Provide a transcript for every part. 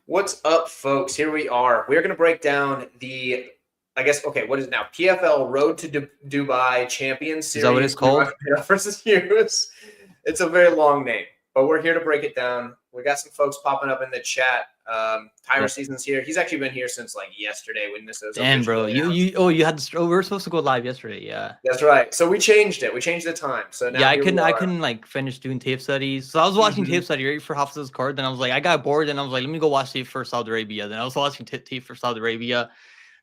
What's up, folks? Here we are. We're going to break down what is it now? PFL Road to Dubai Champion Series. Is that what it's called? Versus Hughes. It's a very long name, but we're here to break it down. We got some folks popping up in the chat. Tyler Season's here. He's actually been here since like yesterday when this was. Damn, bro. We were supposed to go live yesterday. Yeah. That's right. So we changed it. We changed the time. So now I couldn't like finish doing tape studies. So I was watching tape study right for Hafiz's card. Then I was like, I got bored, and I was like, let me go watch tape for Saudi Arabia. Then I was watching tape for Saudi Arabia.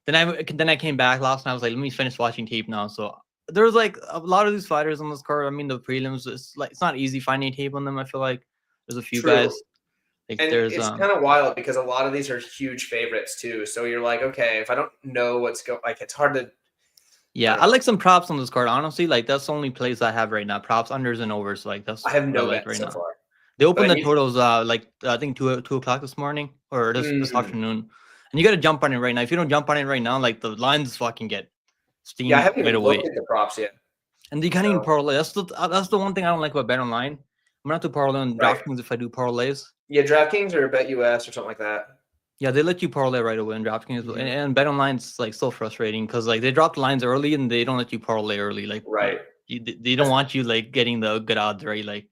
Then I came back last night. I was like, let me finish watching tape now. So there was like a lot of these fighters on this card. I mean, the prelims, it's not easy finding tape on them. I feel like there's a few guys. Like and it's kind of wild because a lot of these are huge favorites too. So you're like, okay, if I don't know what's going, like it's hard to. Yeah, I like some props on this card. Honestly, like that's the only plays I have right now. Props, unders, and overs. Like that's I have no like right so now. Far. They opened the totals like I think 2 o'clock this morning or this afternoon, and you got to jump on it right now. If you don't jump on it right now, like the lines fucking get steamed. Yeah, I haven't even looked at the props yet. And you can't even parlay. That's the one thing I don't like about Bet Online. I'm not to parlay on DraftKings if I do parlays. Yeah, DraftKings or BetUS or something like that. Yeah, they let you parlay right away in DraftKings, and Bet Online's like so frustrating because like they drop the lines early and they don't let you parlay early. Like they don't want you like getting the good odds, right? Like,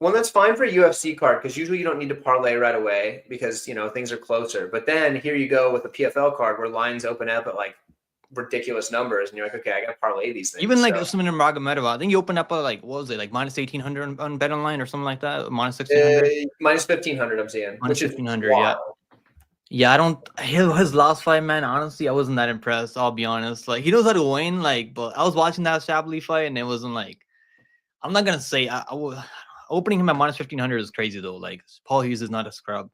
well, that's fine for a UFC card because usually you don't need to parlay right away because things are closer. But then here you go with a PFL card where lines open up at like ridiculous numbers, and you're like, okay, I got to parlay these things. Even like something in Magomedov, I think you opened up at like what was it, like minus 1,800 on Bet Online or something like that, minus 1,600, minus 1,500. I'm seeing minus 1,500. Yeah. Yeah, I don't. His last fight, man. Honestly, I wasn't that impressed. I'll be honest. Like he knows how to win. Like, but I was watching that Shabley fight, and it wasn't like. I'm not gonna say opening him at minus 1,500 is crazy though. Like Paul Hughes is not a scrub.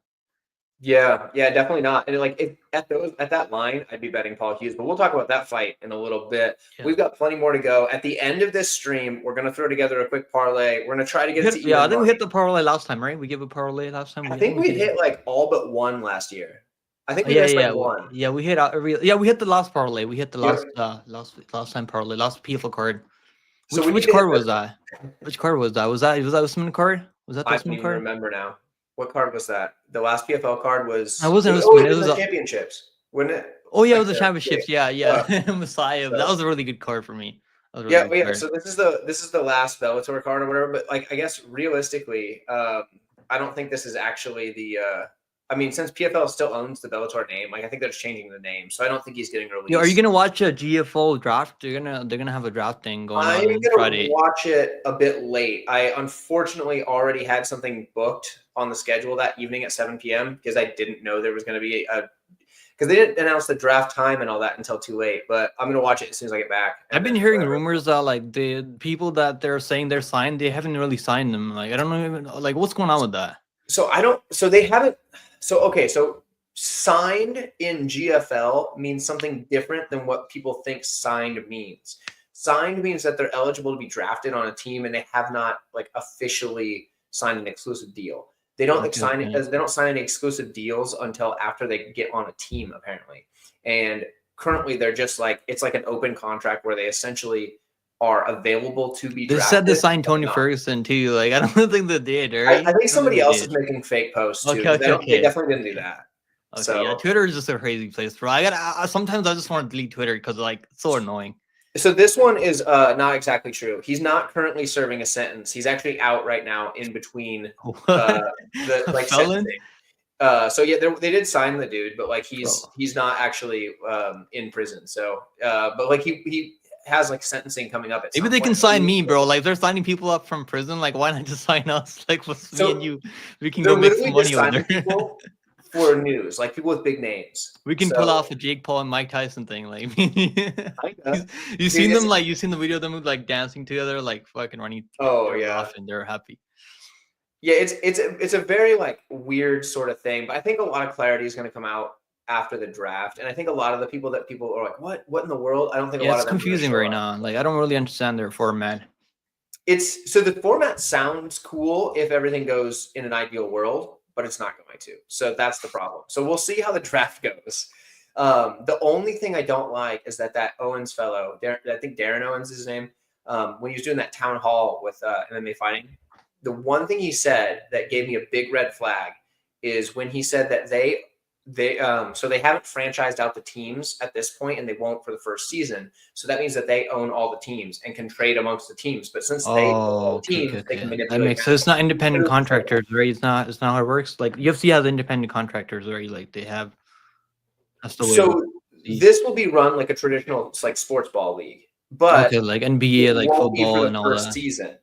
Yeah, definitely not. And like at that line, I'd be betting Paul Hughes. But we'll talk about that fight in a little bit. Yeah. We've got plenty more to go. At the end of this stream, we're gonna throw together a quick parlay. We're gonna try to get it to even. Yeah, I think we hit the parlay last time, right? We gave a parlay last time. I think we hit like all but one last year. I think we missed like one. Yeah, we hit we hit the last parlay. We hit the last time parlay, last PFL card. Which card was that? Which card was that? Was that Usman card? Was that the Usman card? I don't remember now. What card was that? The last PFL card was. I wasn't Usman. It was the championships, wasn't it? Oh yeah, it was the championships. Yeah. Messiah. That was a really good card for me. Yeah. So this is the last Bellator card or whatever. But like, I guess realistically, I don't think this is actually the. I mean, since PFL still owns the Bellator name, like I think they're just changing the name, so I don't think he's getting released. Are you gonna watch a GFO draft? They're gonna have a draft thing going on Friday. I'm gonna watch it a bit late. I unfortunately already had something booked on the schedule that evening at 7 p.m. because I didn't know there was gonna be because they didn't announce the draft time and all that until too late. But I'm gonna watch it as soon as I get back. I've been hearing rumors that like the people that they're saying they're signed, they haven't really signed them. Like I don't know even like what's going on with that. So they haven't. So signed in GFL means something different than what people think signed means. Signed means that they're eligible to be drafted on a team and they have not like officially signed an exclusive deal. They don't sign any exclusive deals until after they get on a team, apparently. And currently they're just like, it's like an open contract where they essentially are available to be drafted. They said they signed Tony Ferguson too. Like I don't think they did, right? I think somebody else is making fake posts too. They definitely didn't do that. Okay, so, yeah, Twitter is just a crazy place, bro. Sometimes I just want to delete Twitter because like it's so annoying. So this one is not exactly true. He's not currently serving a sentence. He's actually out right now in between the like sentencing. So yeah, they did sign the dude, but like he's not actually in prison. So but like he has like sentencing coming up. Maybe they can sign me, bro. Like they're signing people up from prison. Like why not just sign us? Like what's me and you? We can go make some money over there. For news, like people with big names. We can pull off a Jake Paul and Mike Tyson thing. Like you seen them? Like you seen the video of them like dancing together, like fucking running. Oh yeah, off and they're happy. Yeah, it's a very like weird sort of thing, but I think a lot of clarity is going to come out after the draft, and I think a lot of the people are like, what in the world? I don't think a lot of them. It's confusing right now. Like I don't really understand their format. So the format sounds cool if everything goes in an ideal world, but it's not going to. So that's the problem. So we'll see how the draft goes. The only thing I don't like is that Owens fellow, I think Darren Owens is his name, when he was doing that town hall with MMA fighting, the one thing he said that gave me a big red flag is when he said that they they so they haven't franchised out the teams at this point, and they won't for the first season. So that means that they own all the teams and can trade amongst the teams. But since they own all the teams, they can That manipulate makes sense. It's not independent matches. contractors, right? It's not how it works. Like UFC has independent contractors, right? Like they have. That's the way. So this will be run like a traditional like sports ball league, but like NBA, like football and all that. Season.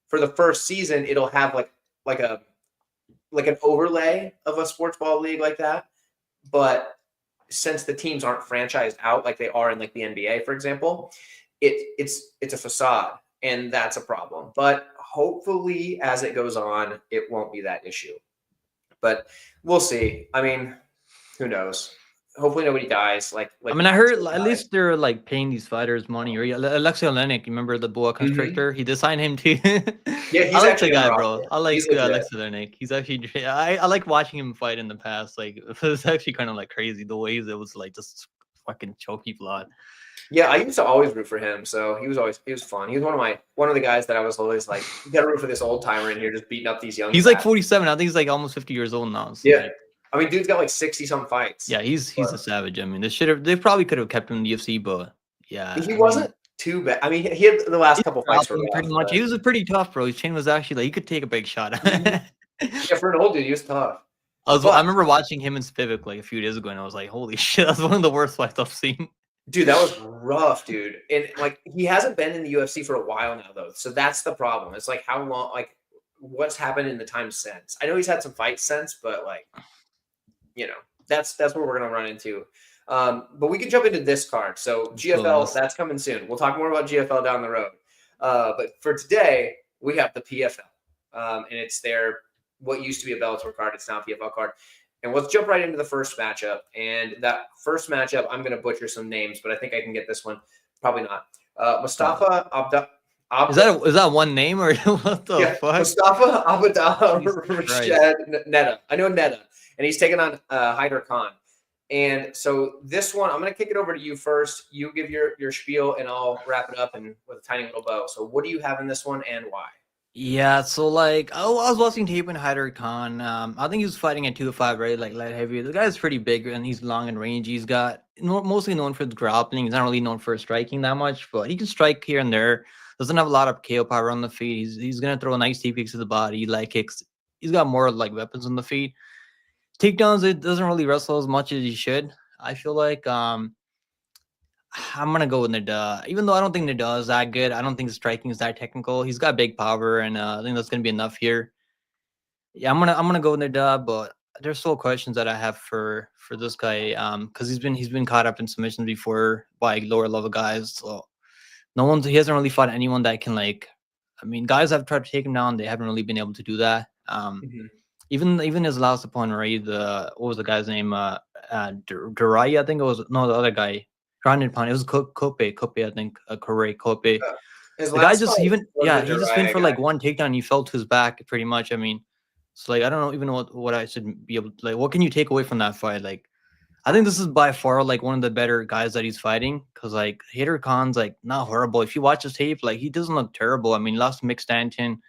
For the first season, it'll have like an overlay of a sports ball league like that. But since the teams aren't franchised out like they are in like the NBA, for example, it's a facade, and that's a problem. But hopefully, as it goes on, it won't be that issue. But we'll see. I mean, who knows? Hopefully nobody dies. Like I mean, I heard at least they're like paying these fighters money. Or Alexei Olenek, you remember the boa constrictor? He designed him too. Yeah, he's I like actually the guy, bro. I like Alexei Olenek. He's actually I like watching him fight in the past. Like it was actually kind of like crazy the ways it was like just fucking choke people out. Yeah, I used to always root for him. So he was fun. He was one of the guys that I was always like, you gotta root for this old timer in here just beating up these young He's like 47. I think he's like almost 50 years old now. So yeah. I mean, dude's got like 60-some fights. Yeah, he's a savage. I mean, they probably could have kept him in the UFC, but yeah. He wasn't too bad. I mean, he had the last couple fights for pretty much. He was pretty tough, bro. His chin was actually like he could take a big shot. Yeah, for an old dude, he was tough. I remember watching him in Spivak like a few days ago, and I was like, holy shit, that's one of the worst fights I've seen. Dude, that was rough, dude. And like he hasn't been in the UFC for a while now, though. So that's the problem. It's like how long, like what's happened in the time since. I know he's had some fights since, but like that's what we're gonna run into. But we can jump into this card. So GFL, that's coming soon. We'll talk more about GFL down the road. But for today, we have the PFL, and it's what used to be a Bellator card. It's now a PFL card. And let's jump right into the first matchup. And that first matchup, I'm going to butcher some names, but I think I can get this one. Probably not. Mustafa Is that one name or what the fuck? Mustafa Netta. I know Netta. And he's taking on Hyder Khan. And so this one, I'm going to kick it over to you first. You give your spiel, and I'll wrap it up and with a tiny little bow. So what do you have in this one, and why? Yeah, so like I was watching tape in Hyder Khan. I think he was fighting at 205, right? Like light heavy. The guy's pretty big and he's long and rangy. He's got mostly known for the grappling. He's not really known for striking that much, but he can strike here and there. Doesn't have a lot of KO power on the feet. He's gonna throw nice deep kicks to the body, leg kicks. He's got more like weapons on the feet. Takedowns, it doesn't really wrestle as much as he should. I feel like I'm gonna go with Nada. Even though I don't think Nada is that good, I don't think the striking is that technical. He's got big power, and I think that's gonna be enough here. Yeah, I'm gonna go with Nada, but there's still questions that I have for this guy, because he's been caught up in submissions before by lower level guys. So he hasn't really fought anyone that can like. I mean, guys have tried to take him down, they haven't really been able to do that. Even his last opponent, right? What was the guy's name? Durai, I think it was. No, the other guy. Grounded pound. It was Kope, I think. Corey Kope. The guy just he just went for like one takedown. And he fell to his back pretty much. I mean, it's like I don't even know what I should be able to like. What can you take away from that fight? Like, I think this is by far like one of the better guys that he's fighting, because like Hyder Khan's like not horrible. If you watch his tape, like he doesn't look terrible. I mean, lost to Mick Stanton.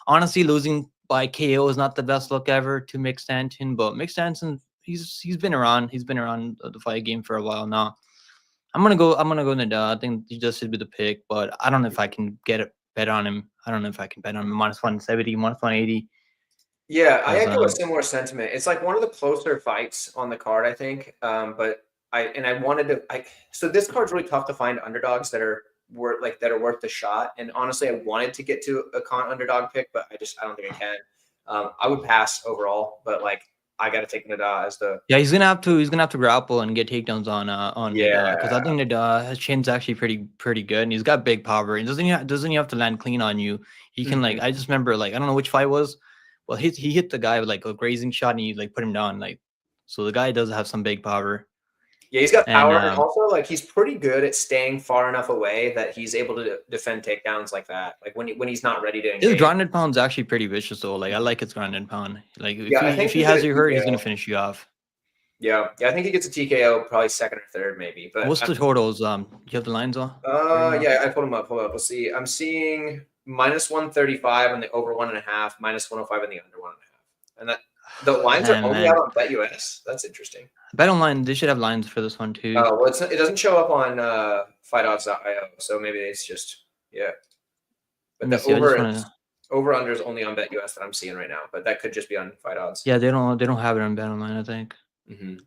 Honestly, losing by KO is not the best look ever to Mick Stanton, but Mick Stanton he's been around. He's been around the fight game for a while now. I'm gonna go Nada. I think he just should be the pick, but I don't know if I can bet on him. I don't know if I can bet on him minus 170, minus 180. Yeah, I echo a similar sentiment. It's like one of the closer fights on the card, I think. But I wanted to so this card's really tough to find underdogs that are worth the shot. And honestly, I wanted to get to a Khan underdog pick, but I don't think I can. I would pass overall, but like I got to take Nada as the. Yeah, he's gonna have to grapple and get takedowns on Nada, because I think Nada, his chin's actually pretty good, and he's got big power. And doesn't he have to land clean on you? He can like I just remember like I don't know which fight it was. Well, he hit the guy with like a grazing shot, and he like put him down. Like, so the guy does have some big power. Yeah, he's got power, and also like he's pretty good at staying far enough away that he's able to defend takedowns like that. Like when he's not ready to engage. His grounded pound's actually pretty vicious though. Like I like his grounded pound. Like if he has you hurt, he's gonna finish you off. Yeah, I think he gets a TKO probably second or third maybe. But what's the totals? Do you have the lines on? Yeah, I pulled them up. Hold up. We'll see. I'm seeing minus 135 on the over 1.5, minus 105 on the under 1.5, and that. The lines are Damn, only man. out on BetUS. That's interesting. Bet online, they should have lines for this one too. Well, it doesn't show up on FightOdds.io, so maybe it's just But Let me the see. I just want to. over under is only on BetUS that I'm seeing right now, but that could just be on Fight Odds. Yeah, they don't have it on Bet online. I think.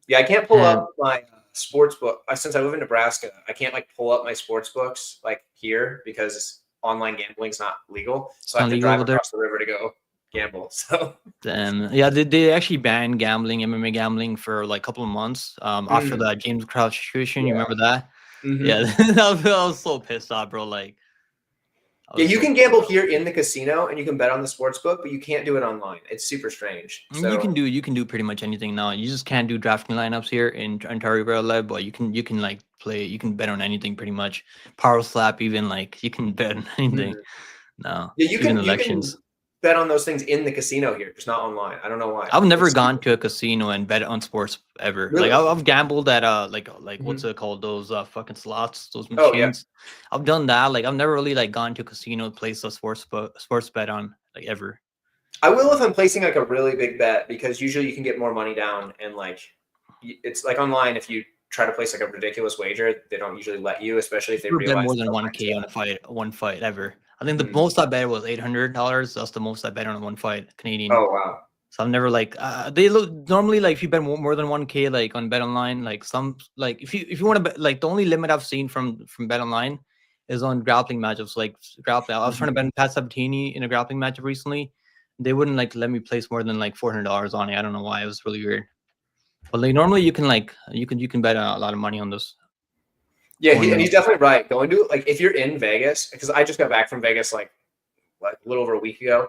Yeah, I can't pull And up my sports book since I live in Nebraska. I can't like pull up my sports books like here because online gambling's not legal. So I have to drive across the river to go gamble. So yeah, they actually banned gambling, MMA gambling for like a couple of months. After that James Crouch situation, you remember that? Yeah, I was so pissed off, bro. Like, yeah, you can gamble here in the casino and you can bet on the sports book, but you can't do it online. It's super strange. So you can do pretty much anything now. You just can't do drafting lineups here in Ontario Live, but you can like play. You can bet on anything pretty much. Power slap, even like you can bet on anything. No, yeah, you can elections. Bet on those things in the casino here, just not online. I don't know why. I've never gone to a casino and bet on sports ever. Really? Like I've gambled at like what's it called? Those fucking slots, those machines. Oh, yeah. I've done that. Like I've never really like gone to a casino, place a sports bet on like ever. I will if I'm placing like a really big bet because usually you can get more money down and like it's like online if you try to place like a ridiculous wager, they don't usually let you, especially if they realize more than 1K on one fight ever. I think the most I bet was $800. That's the most I bet on one fight, Canadian. Oh wow! So I've never like they look normally like if you bet more than 1K like on Bet Online, like some like if you want to bet, like the only limit I've seen from Bet Online is on grappling matchups. Like grappling, I was trying to bet Pat Sabatini in a grappling matchup recently. They wouldn't like let me place more than like $400 on it. I don't know why. It was really weird. But like normally you can bet a lot of money on this. Yeah, and he's definitely right. Going to like if you're in Vegas, because I just got back from Vegas like a little over a week ago.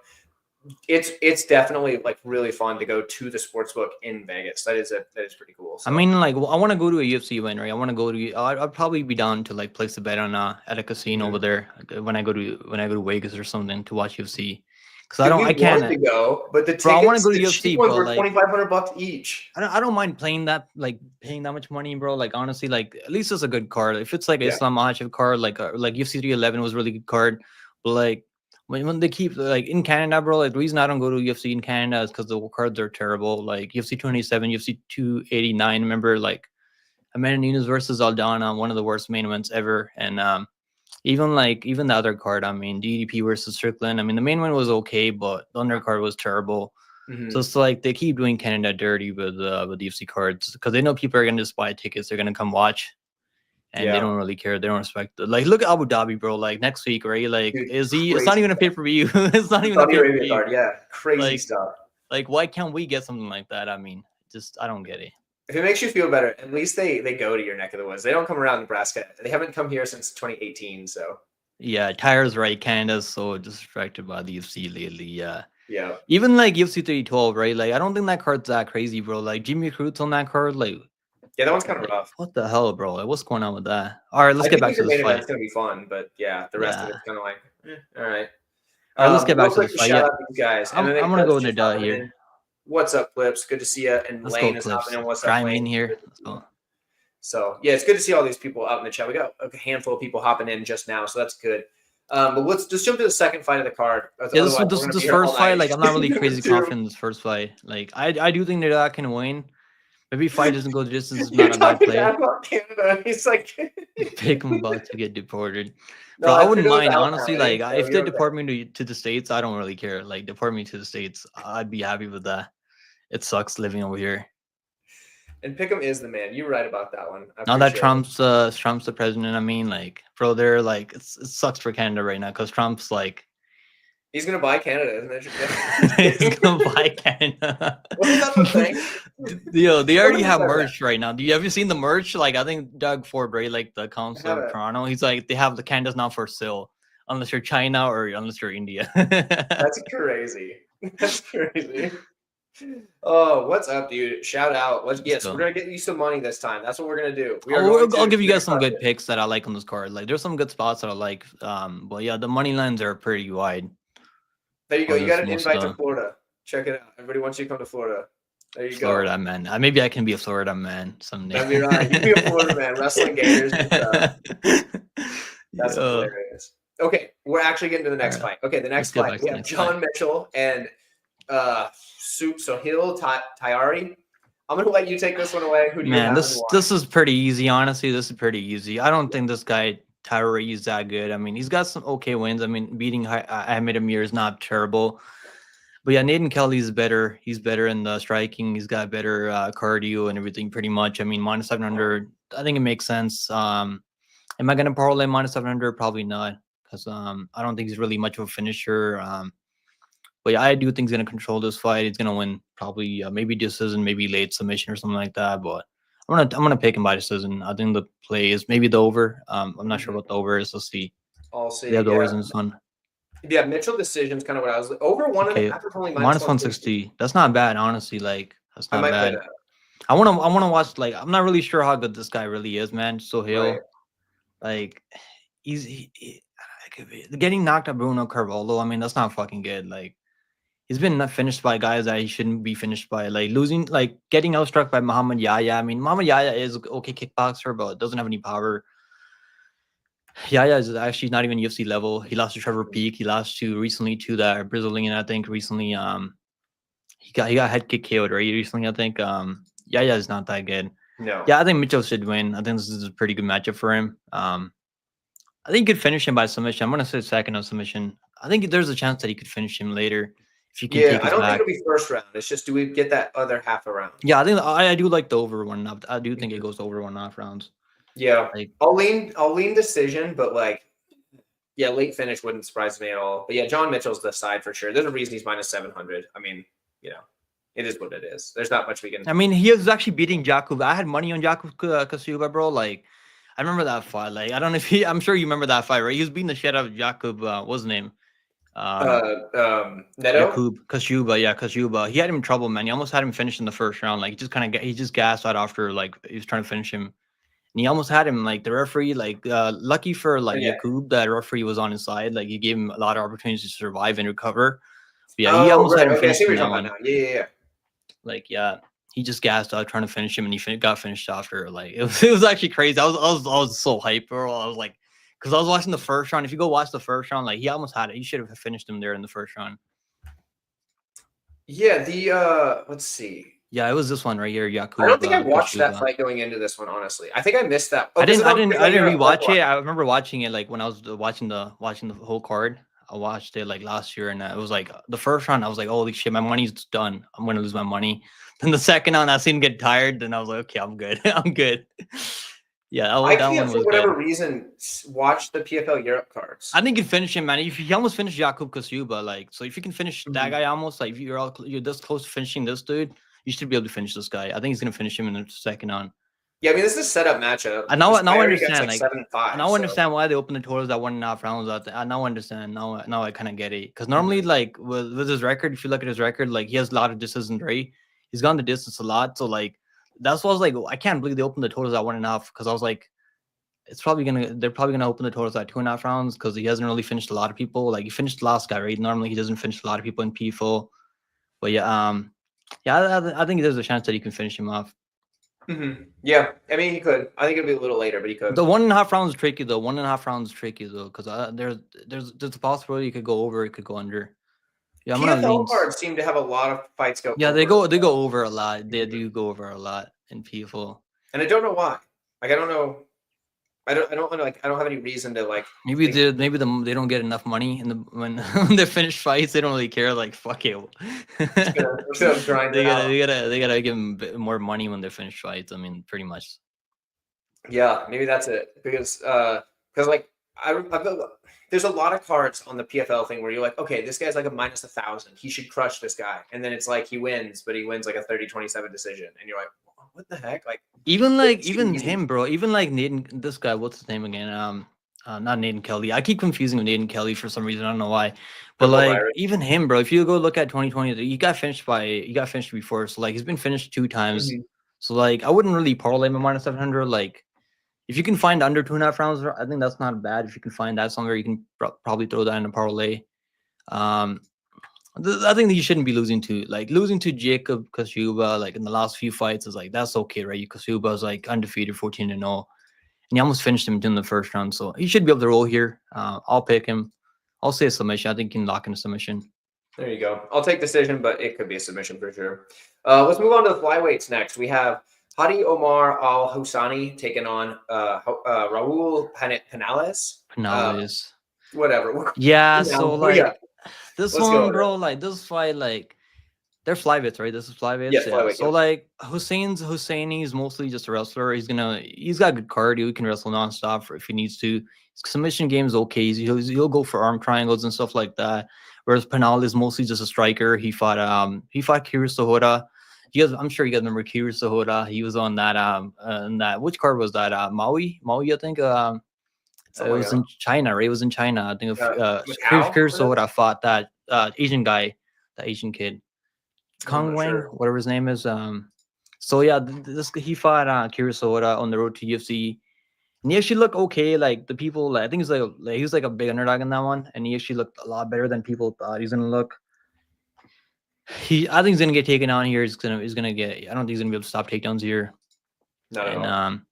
It's definitely like really fun to go to the sportsbook in Vegas. That is pretty cool. So. I mean, like I want to go to a UFC event, right? I want to go to. I'd probably be down to like place a bet on at a casino over there when I go to Vegas or something to watch UFC. Because I can't to go, but the tickets, I want to go to UFC, ones bro. Were like $2,500 each. I don't mind paying that much money, bro. Like honestly, like at least it's a good card. If it's like Islam Makhachev card, like UFC 311 was a really good card, but like. When they keep like in Canada, bro, like the reason I don't go to UFC in Canada is because the cards are terrible. Like UFC 287, UFC 289. Remember, like Amanda Nunes versus Aldana, one of the worst main events ever. And even the other card, I mean, DDP versus Strickland. I mean, the main one was okay, but the undercard was terrible. So it's like they keep doing Canada dirty with the UFC cards because they know people are gonna just buy tickets. They're gonna come watch. And they don't really care. They don't respect it. Like, look at Abu Dhabi, bro. Like next week, right? Like, dude, it's not even a pay-per-view. It's not even a pay-per-view card. Yeah, crazy stuff. Like, why can't we get something like that? I mean, I don't get it. If it makes you feel better, at least they go to your neck of the woods. They don't come around Nebraska. They haven't come here since 2018. So yeah, Tyre's right. Canada's so distracted by the UFC lately. Yeah. Yeah. Even like UFC 312, right? Like, I don't think that card's that crazy, bro. Like Jimmy Cruz on that card, like. Yeah, that one's kind of rough. What the hell, bro? Like, what's going on with that? All right, let's get back to this fight. It's gonna be fun, but yeah, the rest of it's kind of like, all right. All right, let's get back to this fight. Shout out these guys. I'm gonna go into the here. What's up, Clips? Good to see you. And let's Lane go, is Clips. hopping in. What's up, Lane? In here. Let's go. So yeah, it's good to see all these people out in the chat. We got a handful of people hopping in just now, so that's good. But let's just jump to the second fight of the card. Yeah, this first fight, like I'm not really crazy confident in this first fight. Like I do think that can win. Maybe fight doesn't go the distance. Is not a bad play. About Canada. He's like Pickem about to get deported. No, I wouldn't mind honestly. Like if they deport me to the States, I don't really care. Like deport me to the States, I'd be happy with that. It sucks living over here. And Pickem is the man. You're right about that one. Now that Trump's the president, I mean, like, bro, they're like it sucks for Canada right now because Trump's like. He's gonna buy Canada, isn't it? He's gonna buy Canada. Wasn't that the thing? Yo, they already have merch right now. Have you seen the merch? Like, I think Doug Ford, right? Like the council of Toronto. He's like, they have the Canada's not for sale unless you're China or unless you're India. That's crazy. That's crazy. Oh, what's up, dude? Shout out. We're gonna get you some money this time. That's what we're gonna do. I'll give you guys some good picks that I like on this card. Like, there's some good spots that I like. But yeah, the money lines are pretty wide. There you go. You got an invite to Florida. Check it out. Everybody wants you to come to Florida. There you go. Florida man. Maybe I can be a Florida man someday. That'd be right. You can be a Florida man. Wrestling Gators. That's hilarious. Okay, we're actually getting to the next fight. Okay, the next fight. We have John Mitchell and Sohail Tayari. I'm gonna let you take this one away. Who do you Man, have? And why? this is pretty easy. Honestly, this is pretty easy. I don't think this guy Tyree is that good. I mean, he's got some okay wins. I mean, beating Ahmed Amir is not terrible. But yeah, Nathan Kelly's better. He's better in the striking. He's got better cardio and everything pretty much. I mean, minus 700, I think it makes sense. Am I going to parlay minus 700? Probably not, because I don't think he's really much of a finisher. But yeah, I do think he's going to control this fight. He's going to win probably maybe decision, maybe late submission or something like that. But I'm gonna pick him by decision. I think the play is maybe the over. I'm not sure what the over is. Let's see. I'll see. We have the overs in this one. Yeah, Mitchell decision's kind of what I was over one Okay. and a half. Only minus 160. That's not bad, honestly. Like that's not bad. That. I wanna watch. Like I'm not really sure how good this guy really is, man. Sohail, Right. like he getting knocked out Bruno Carvalho. I mean, that's not fucking good. Like he's been finished by guys that he shouldn't be finished by. Like losing, like getting outstruck by Muhammad Yahya. I mean, Muhammad Yahya is okay kickboxer, but doesn't have any power. Yahya is actually not even UFC level. He lost to Trevor Peak. He lost to recently to that Brazilian, I think. Recently, he got head kick KO'd right recently, I think. Yahya is not that good. No. Yeah, I think Mitchell should win. I think this is a pretty good matchup for him. I think he could finish him by submission. I'm gonna say second on submission. I think there's a chance that he could finish him later if you can take his I don't back. think it'll be first round. It's just do we get that other half a round? Yeah, I think I do like the over 1.5. I do think it goes over 1.5 rounds. Yeah, like, I'll lean decision, but like, yeah, late finish wouldn't surprise me at all. But yeah, John Mitchell's the side for sure. There's a reason he's minus 700. I mean, you know, it is what it is. There's not much we can. I mean, he was actually beating Jakub. I had money on Jakub Kasuba, bro. Like, I remember that fight. Like, I don't know if I'm sure you remember that fight, right? He was beating the shit out of Jakub. What's his name? Neto? Kashuba, yeah, Kashuba. He had him in trouble, man. He almost had him finished in the first round. Like, he just gassed out after, like, he was trying to finish him. And he almost had him, like, the referee, like, lucky for, like, Jakub, that referee was on his side. Like, he gave him a lot of opportunities to survive and recover. But yeah, he almost had him finished in that one. Yeah. Like, yeah, he just gassed out trying to finish him, and he got finished after. Like, it was actually crazy. I was so hyped, bro. I was like, because I was watching the first round. If you go watch the first round, like, he almost had it. He should have finished him there in the first round. Yeah, let's see. Yeah, it was this one right here, Jakub. I don't think I watched that fight going into this one, honestly. I think I missed that. I didn't rewatch it. I remember watching it like when I was watching the whole card. I watched it like last year, and it was like the first round. I was like, "Holy shit, my money's done. I'm gonna lose my money." Then the second round, I seen him get tired. Then I was like, "Okay, I'm good. I'm good." Yeah, I can't for whatever reason watch the PFL Europe cards. I think you finish him, man. If you almost finished Jakub Kasuba, like, so if you can finish that guy almost, like, if you're this close to finishing this dude, you should be able to finish this guy. I think he's gonna finish him in the second round. Yeah, I mean, this is a setup matchup. I now understand, like 7-5. Now understand why they open the totals at 1.5 rounds out there. I now understand. Now I kind of get it. Because normally, like with his record, if you look at his record, like he has a lot of distance, right? He's gone the distance a lot. So like that's why I was like, I can't believe they opened the totals at 1.5. Because I was like, they're probably gonna open the totals at 2.5 rounds because he hasn't really finished a lot of people. Like he finished the last guy, right? Normally he doesn't finish a lot of people in PFL. But yeah, I think there's a chance that he can finish him off. Yeah, I mean he could. I think it'll be a little later, but he could. The 1.5 rounds is tricky though. 1.5 rounds is tricky though, because there's a possibility it could go over, it could go under. Yeah, PFL cards seem to have a lot of fights go. Yeah, they go over a lot. They do go over a lot in PFL. And I don't know why. Like I don't know. I don't have any reason to like. Maybe they don't get enough money when they finish fights. They don't really care. Like fuck it. They gotta give them more money when they finish fights. I mean, pretty much. Yeah, maybe that's it because like there's a lot of cards on the PFL thing where you're like, okay, this guy's like a minus 1,000. He should crush this guy, and then it's like he wins, but he wins like a 30-27 decision, and you're like, what the heck? Like even him, bro. Even like Nathan, this guy, what's his name again? Not Nathan Kelly. I keep confusing with Nathan Kelly for some reason. I don't know why. But like even him, bro. If you go look at 2020, he got finished before. So like he's been finished 2 times. So like I wouldn't really parlay him minus 700. Like if you can find under 2.5 rounds, I think that's not bad. If you can find that somewhere, you can probably throw that in a parlay. I think that you shouldn't be losing to Jakub Kasuba like in the last few fights is like that's okay, right? Kasuba is like undefeated 14-0, and he almost finished him in the first round, so he should be able to roll here. I'll pick him. I'll say a submission. I think he can lock in a submission. There you go. I'll take decision, but it could be a submission for sure. Let's move on to the flyweights next. We have Hadi Omar Al Houssani taking on Raul Penales. Penales. Whatever. Yeah, so like this Let's go one, with bro, like this fight, like they're flyweights, right? This is flyweights. Yes, Yeah. flyweight, So yep. like Husseini is mostly just a wrestler. He's got good cardio. He can wrestle nonstop if he needs to. His submission game is okay. He'll go for arm triangles and stuff like that. Whereas Penal is mostly just a striker. He fought Kira Sahota. I'm sure you guys remember Kira Sahota. He was on that which card was that? Maui, I think. It was in China, right? It was in China. I think Kira Sahota fought that Asian guy, the Asian kid. Kong Wang, whatever his name is. So yeah, he fought Kira Sahota on the road to UFC. And he actually looked okay. Like the people, like, I think he was like a big underdog in that one, and he actually looked a lot better than people thought he's gonna look. I think he's gonna get taken on here. I don't think he's gonna be able to stop takedowns here. And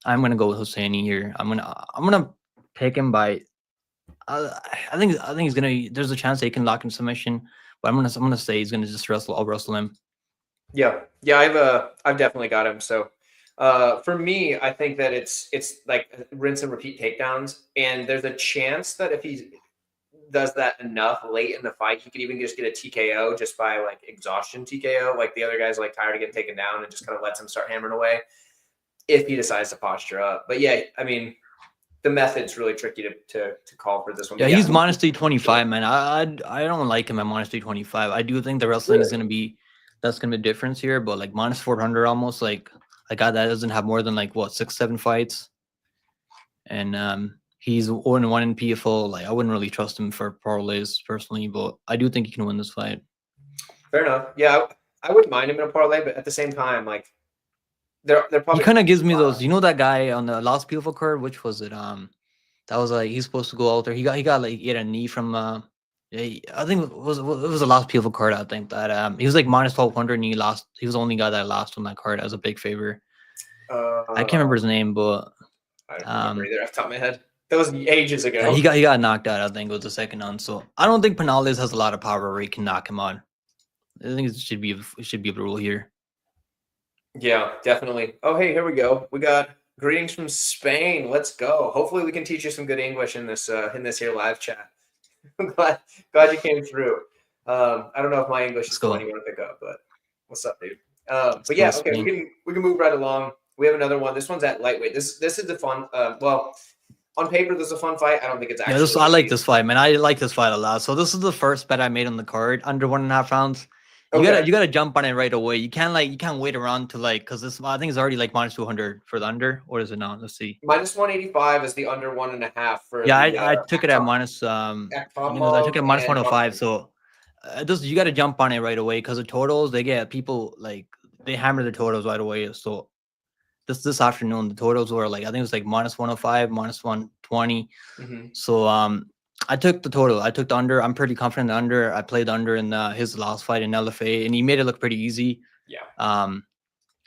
I'm gonna go with Hosseini here. I'm gonna pick him by. I think he's gonna. There's a chance they can lock in submission, but I'm gonna say he's gonna just wrestle. I'll wrestle him. Yeah. I've definitely got him. So. For me, I think that it's like rinse and repeat takedowns, and there's a chance that if he does that enough late in the fight, he could even just get a TKO just by like exhaustion TKO. Like the other guy's like tired of getting taken down and just kind of lets him start hammering away if he decides to posture up. But yeah, I mean, the method's really tricky to call for this one. Yeah, he's minus 325, man. I don't like him at minus 325. I do think the wrestling is gonna be a difference here, but like minus 400 almost like. A guy that doesn't have more than like 6-7 fights, and he's 0-1 in PFL. Like I wouldn't really trust him for parlays personally, but I do think he can win this fight. Fair enough. Yeah, I wouldn't mind him in a parlay, but at the same time, like they're probably. He kind of gives me those. You know that guy on the last PFL card? Which was it? That was like he's supposed to go out there. He got like he had a knee from. I think it was the last PFL card. I think that he was like minus 1200 and he lost. He was the only guy that lost on that card as a big favor. I can't remember his name, but I don't remember either off the top of my head. That was ages ago. He got knocked out. I think it was the second on. So I don't think Penales has a lot of power where he can knock him on. I think it should be a rule here. Yeah, definitely. Oh, hey, here we go. We got greetings from Spain. Let's go. Hopefully, we can teach you some good English in this here live chat. I'm glad you came through. I don't know if my English is funny to pick up, but what's up, dude? But yeah, okay, we can move right along. We have another one. This one's at lightweight. This is a fun. Well, on paper, this is a fun fight. I don't think it's actually. Yeah, I like this fight, man. I like this fight a lot. So this is the first bet I made on the card under 1.5 rounds. You gotta jump on it right away. You can't wait around to because this I think it's already like minus 200 for the under. What is it now? Let's see. Minus 185 is the under 1.5 for. Yeah, I took it at minus. I took it at minus 105. So you got to jump on it right away because the totals they get people like they hammer the totals right away. So this afternoon the totals were like I think it was like minus 105, minus 120. Mm-hmm. So I took the total. I took the under. I'm pretty confident the under. I played under in his last fight in LFA, and he made it look pretty easy. Yeah. I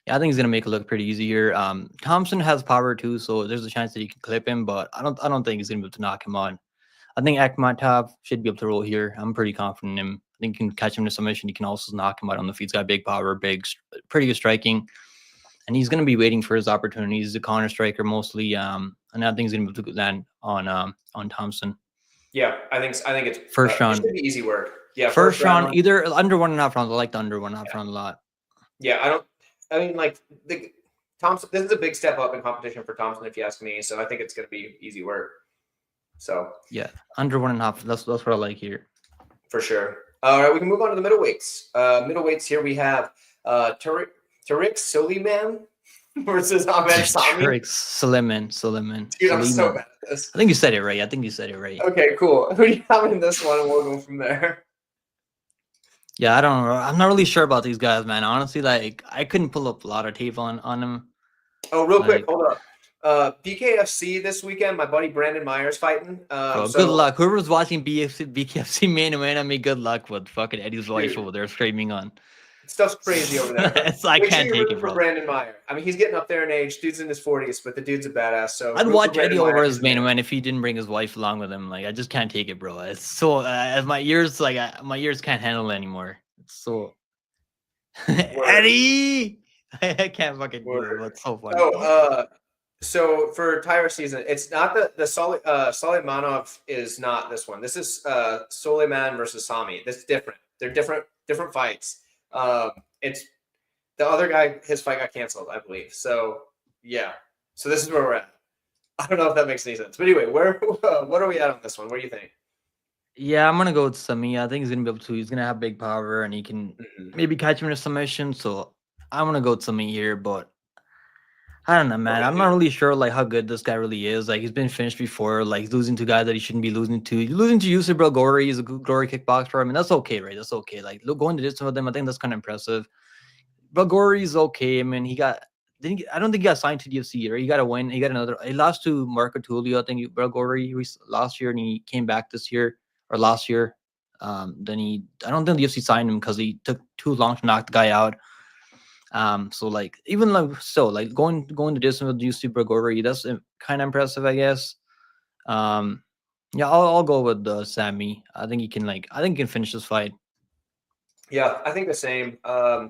think he's gonna make it look pretty easy here. Thompson has power too, so there's a chance that he can clip him, but I don't think he's gonna be able to knock him on. I think Akhmatov should be able to roll here. I'm pretty confident in him. I think you can catch him to submission. You can also knock him out on the feet. He's got big power, pretty good striking, and he's gonna be waiting for his opportunity. He's a counter striker mostly, and I think he's gonna be able to land on Thompson. Yeah, I think it's first round. It should be easy work. Yeah, first round either under 1.5 rounds. I like the under 1.5 round a lot. Yeah, Thompson. This is a big step up in competition for Thompson, if you ask me. So I think it's going to be easy work. So yeah, under 1.5. That's what I like here. For sure. All right, we can move on to the middleweights. Middleweights here we have Tariq Suleiman versus Ahmed Sami. Tariq Suleiman. Dude, I'm so bad at this. I think you said it right. Okay, cool. Who do you have in this one? And we'll go from there. Yeah, I don't know. I'm not really sure about these guys, man. Honestly, like I couldn't pull up a lot of tape on them. Oh, real quick, hold up. BKFC this weekend. My buddy Brandon Myers fighting. Good luck. Whoever's watching BKFC main event, I mean, good luck with fucking Eddie's wife over there screaming on. Stuff's crazy over there. But I make sure can't you're take rooting it, for bro. Brandon Meyer. I mean, he's getting up there in age. Dude's in his 40s, but the dude's a badass. So I'd root for watch Brandon Eddie Meyer. over He's his the main man. event if he didn't bring his wife along with him. Like, I just can't take it, bro. It's so as my ears, like, my ears can't handle it anymore. It's so Eddie. I can't fucking do it. But it's so funny. So for Tyra season, it's not the Suleimanov is not this one. This is Suleiman versus Sami. That's different. They're different fights. It's the other guy. His fight got canceled, I believe. So yeah. So this is where we're at. I don't know if that makes any sense, but anyway, what are we at on this one? What do you think? Yeah, I'm gonna go with Sami. I think he's gonna be able to. He's gonna have big power, and he can maybe catch him in a submission. So I'm gonna go with Sami here, but I don't know, man. Okay, I'm not really sure like how good this guy really is. Like he's been finished before. Like he's losing to guys that he shouldn't be losing to. He's losing to Yusuf Belgori. He's a good glory kickboxer. I mean, that's okay, right? That's okay. Like going to distance with him, I think that's kind of impressive. Belgori's okay. I mean, I don't think he got signed to the UFC, right? He got a win. He got another. He lost to Marco Tullio, I think. Belgori last year, and he came back this year or last year. I don't think the UFC signed him because he took too long to knock the guy out. So like even like so like going the distance with UC Bragori, that's kind of impressive, I guess. Yeah, I'll go with Sammy. I think he can finish this fight. Yeah, I think the same. I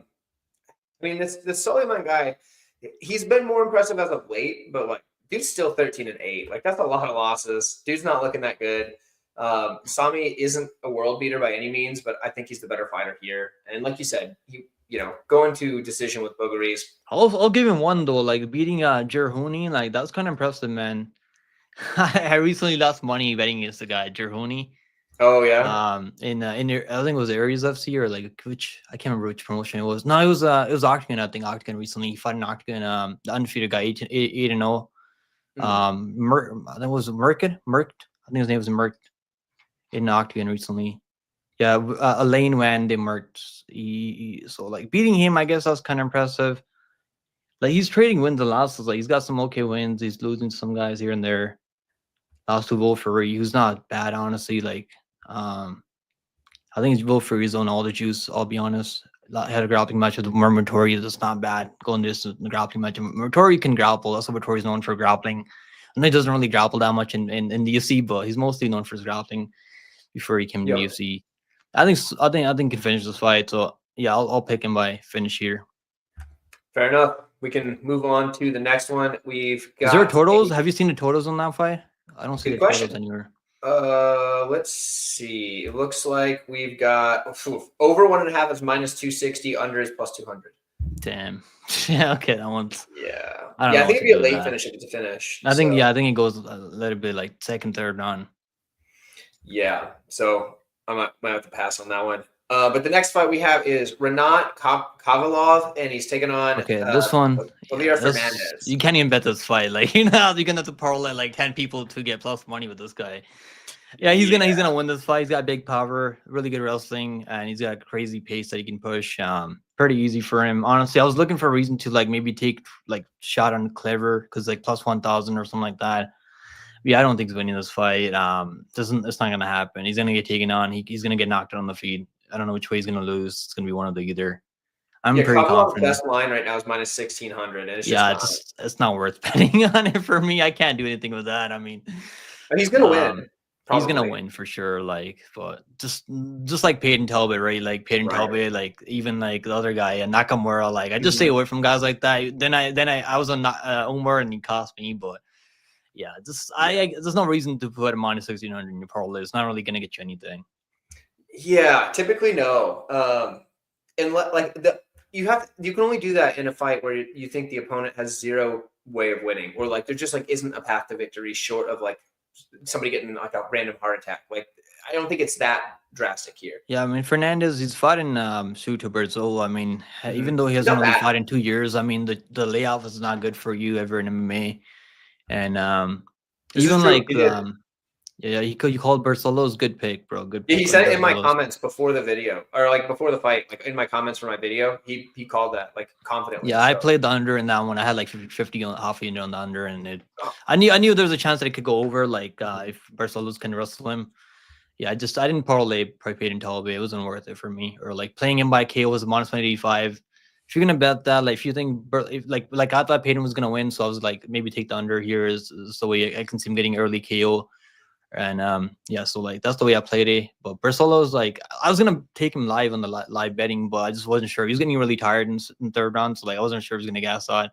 mean, this Suleiman guy, he's been more impressive as of late, but like dude's still 13-8. Like that's a lot of losses. Dude's not looking that good. Sami isn't a world beater by any means, but I think he's the better fighter here. And like you said, going to decision with Bogaris. I'll give him one though. Like beating Jerhuni, like that's kind of impressive, man. I recently lost money betting against the guy Jerhuni. Oh yeah. In I think it was Aries FC or like which I can't remember which promotion it was. No, it was Octagon. I think Octagon recently. He fought an Octagon, the undefeated guy, 8-0. I think it was Merked. I think his name was Merked in Octagon recently. Yeah, Elaine Wan, they marked. So like beating him, I guess that's kind of impressive. Like he's trading wins and losses. Like he's got some okay wins. He's losing some guys here and there. Lost to Wolferi, who's not bad, honestly. Like, I think Wolferi's on all the juice. I'll be honest. Had a grappling match with Murmutori. That's not bad. Going this in the grappling match. Murmutori can grapple. That's what Murmutori's known for, grappling. And he doesn't really grapple that much in the UFC, but he's mostly known for his grappling before he came to the UFC. I think he can finish this fight. So yeah, I'll pick him by finish here. Fair enough. We can move on to the next one. We've got. Is there totals? Have you seen the totals on that fight? I don't see the totals anywhere. Let's see. It looks like we've got over 1.5 is -260, under is +200. Damn. Yeah. Okay, that one's. Yeah. I think it'd be a late finish if it's a finish. I think it goes a little bit like second, third round. Yeah. So I might have to pass on that one. But the next fight we have is Renat Kovalov, and he's taking on this one. Fernandez. You can't even bet this fight. Like you're gonna have to parlay like 10 people to get plus money with this guy. Yeah, he's gonna win this fight. He's got big power, really good wrestling, and he's got crazy pace that he can push. Pretty easy for him. Honestly, I was looking for a reason to like maybe take like shot on Clever because like plus 1,000 or something like that. Yeah, I don't think he's winning this fight. It's not gonna happen. He's gonna get taken on. He's gonna get knocked out on the feed. I don't know which way he's gonna lose. It's gonna be one of the either. I'm pretty confident. Best line right now is -1,600, and it's not worth betting on it for me. I can't do anything with that. I mean, he's gonna win. Probably. He's gonna win for sure. Like, but just like Peyton Talbot, right? Like Peyton Talbot, like even like the other guy and Nakamura. Like I just stay away from guys like that. Then I was on Omar and he cost me, but. Yeah, there's no reason to put a -1,600 in your parlay. It's not really gonna get you anything. Yeah, typically no. And you can only do that in a fight where you think the opponent has zero way of winning, or like there just like isn't a path to victory short of like somebody getting like a random heart attack. Like I don't think it's that drastic here. Yeah, I mean Fernandez, he's fought in YouTubers. So I mean, even though he hasn't really fought in 2 years, I mean the layoff is not good for you ever in MMA. And even like you called Barcelo's good pick, bro. Good pick. Yeah, he said it in my comments before the video, or like before the fight, like in my comments for my video, he called that like confidently. Yeah, so. I played the under in that one. I had like 50 on half a on the under, and I knew there was a chance that it could go over, like if Barcelo's can wrestle him. Yeah, I didn't parlay Peyton Talbot. It wasn't worth it for me. Or like playing him by KO was a -185. If you're gonna bet that, like if you think like I thought Peyton was gonna win, so I was like maybe take the under here is the way I can see him getting early KO. And yeah, so like that's the way I played it. But Barcelo's like I was gonna take him live on the live betting, but I just wasn't sure. He was getting really tired in third round, so like I wasn't sure he was gonna gas on.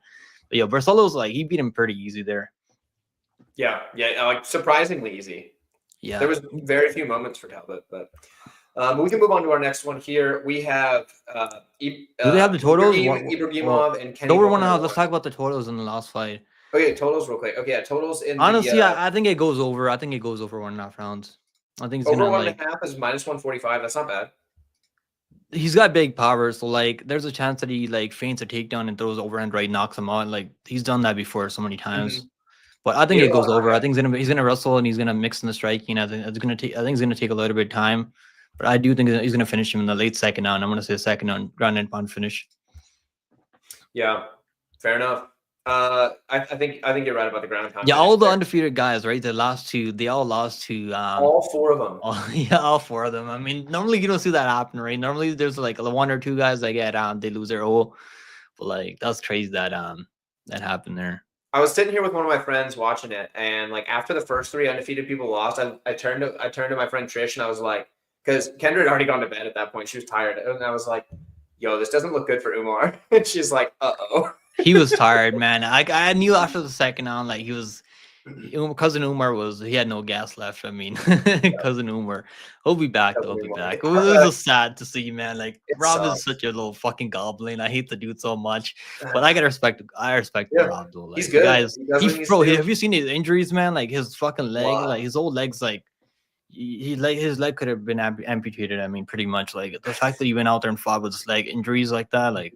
But yeah, Barcelo's like he beat him pretty easy there. Yeah, like surprisingly easy. Yeah, there was very few moments for Talbot, but we can move on to our next one here. We have do they have the totals? Ibragimov and Kenny. Don't we want to let's talk about the totals in the last fight. Okay, totals real quick. Okay, yeah, totals in honestly, I think it goes over. I think it goes over 1.5 rounds. I think it's over gonna 1.5 is -145. That's not bad. He's got big power, so like there's a chance that he like feints a takedown and throws overhand right, knocks him out. Like he's done that before so many times. But I think it goes over. I think he's gonna wrestle and he's gonna mix in the striking. I think it's gonna take a little bit of time. But I do think he's gonna finish him in the late second round. I'm gonna say second round, ground and pound finish. Yeah, fair enough. I think you're right about the ground and pound. Yeah, all the undefeated guys, right? The last two, they all lost to all four of them. All four of them. I mean, normally you don't see that happen, right? Normally there's like one or two guys that get they lose their O. But like that's crazy that that happened there. I was sitting here with one of my friends watching it, and like after the first 3 undefeated people lost, I turned to my friend Trish, and I was like, because Kendra had already gone to bed at that point, she was tired, and I was like, "Yo, this doesn't look good for Umar." And she's like, "Uh-oh." He was tired, man. I knew after the second round, like cousin Umar he had no gas left. I mean, cousin Umar, he'll be back. He'll be back. It was just sad to see, man. Like Rob is such a little fucking goblin. I hate the dude so much, but I respect Rob though. Like, he's good. Guys, have you seen his injuries, man? Like his fucking leg, like his old legs, like his leg could have been amputated. I mean, pretty much. Like the fact that he went out there and fought with his leg injuries like that, like.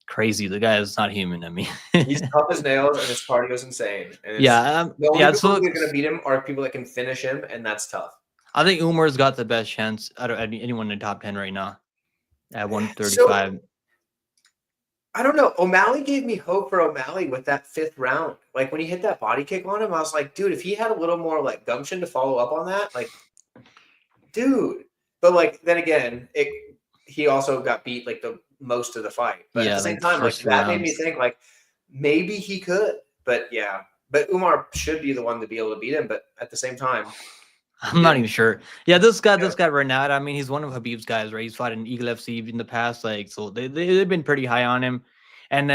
Crazy. The guy is not human. I mean, he's tough as nails, and his cardio is insane. And yeah, the only people that are going to beat him are people that can finish him, and that's tough. I think Umar's got the best chance out of anyone in the top 10 right now at 135. So, I don't know. O'Malley gave me hope for O'Malley with that 5th round. Like when he hit that body kick on him, I was like, dude, if he had a little more like gumption to follow up on that, like, dude. But like then again, he also got beat like the most of the fight, but at the same time, like that made me think like maybe he could. But yeah, but Umar should be the one to be able to beat him. But at the same time, I'm not even sure. Yeah, this guy Renat. I mean, he's one of Habib's guys, right? He's fought in Eagle FC in the past, like so they've been pretty high on him. And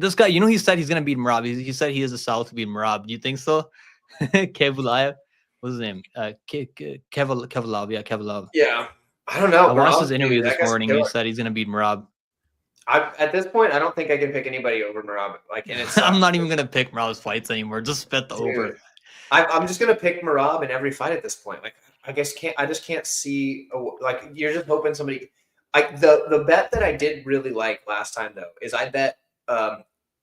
this guy, he said he's gonna beat Merab. He said he is a South to beat Merab. Do you think so? Kevalayev, what's his name? Kovalov. Yeah, Kovalov. Yeah, I don't know. I watched his interview this morning. He said he's gonna beat Merab. At this point, I don't think I can pick anybody over Merab. Like, and I'm not even gonna pick Merab's fights anymore. Just bet the over. I'm just gonna pick Merab in every fight at this point. Like, I just can't see. Like, you're just hoping somebody. The bet that I did really like last time though is I bet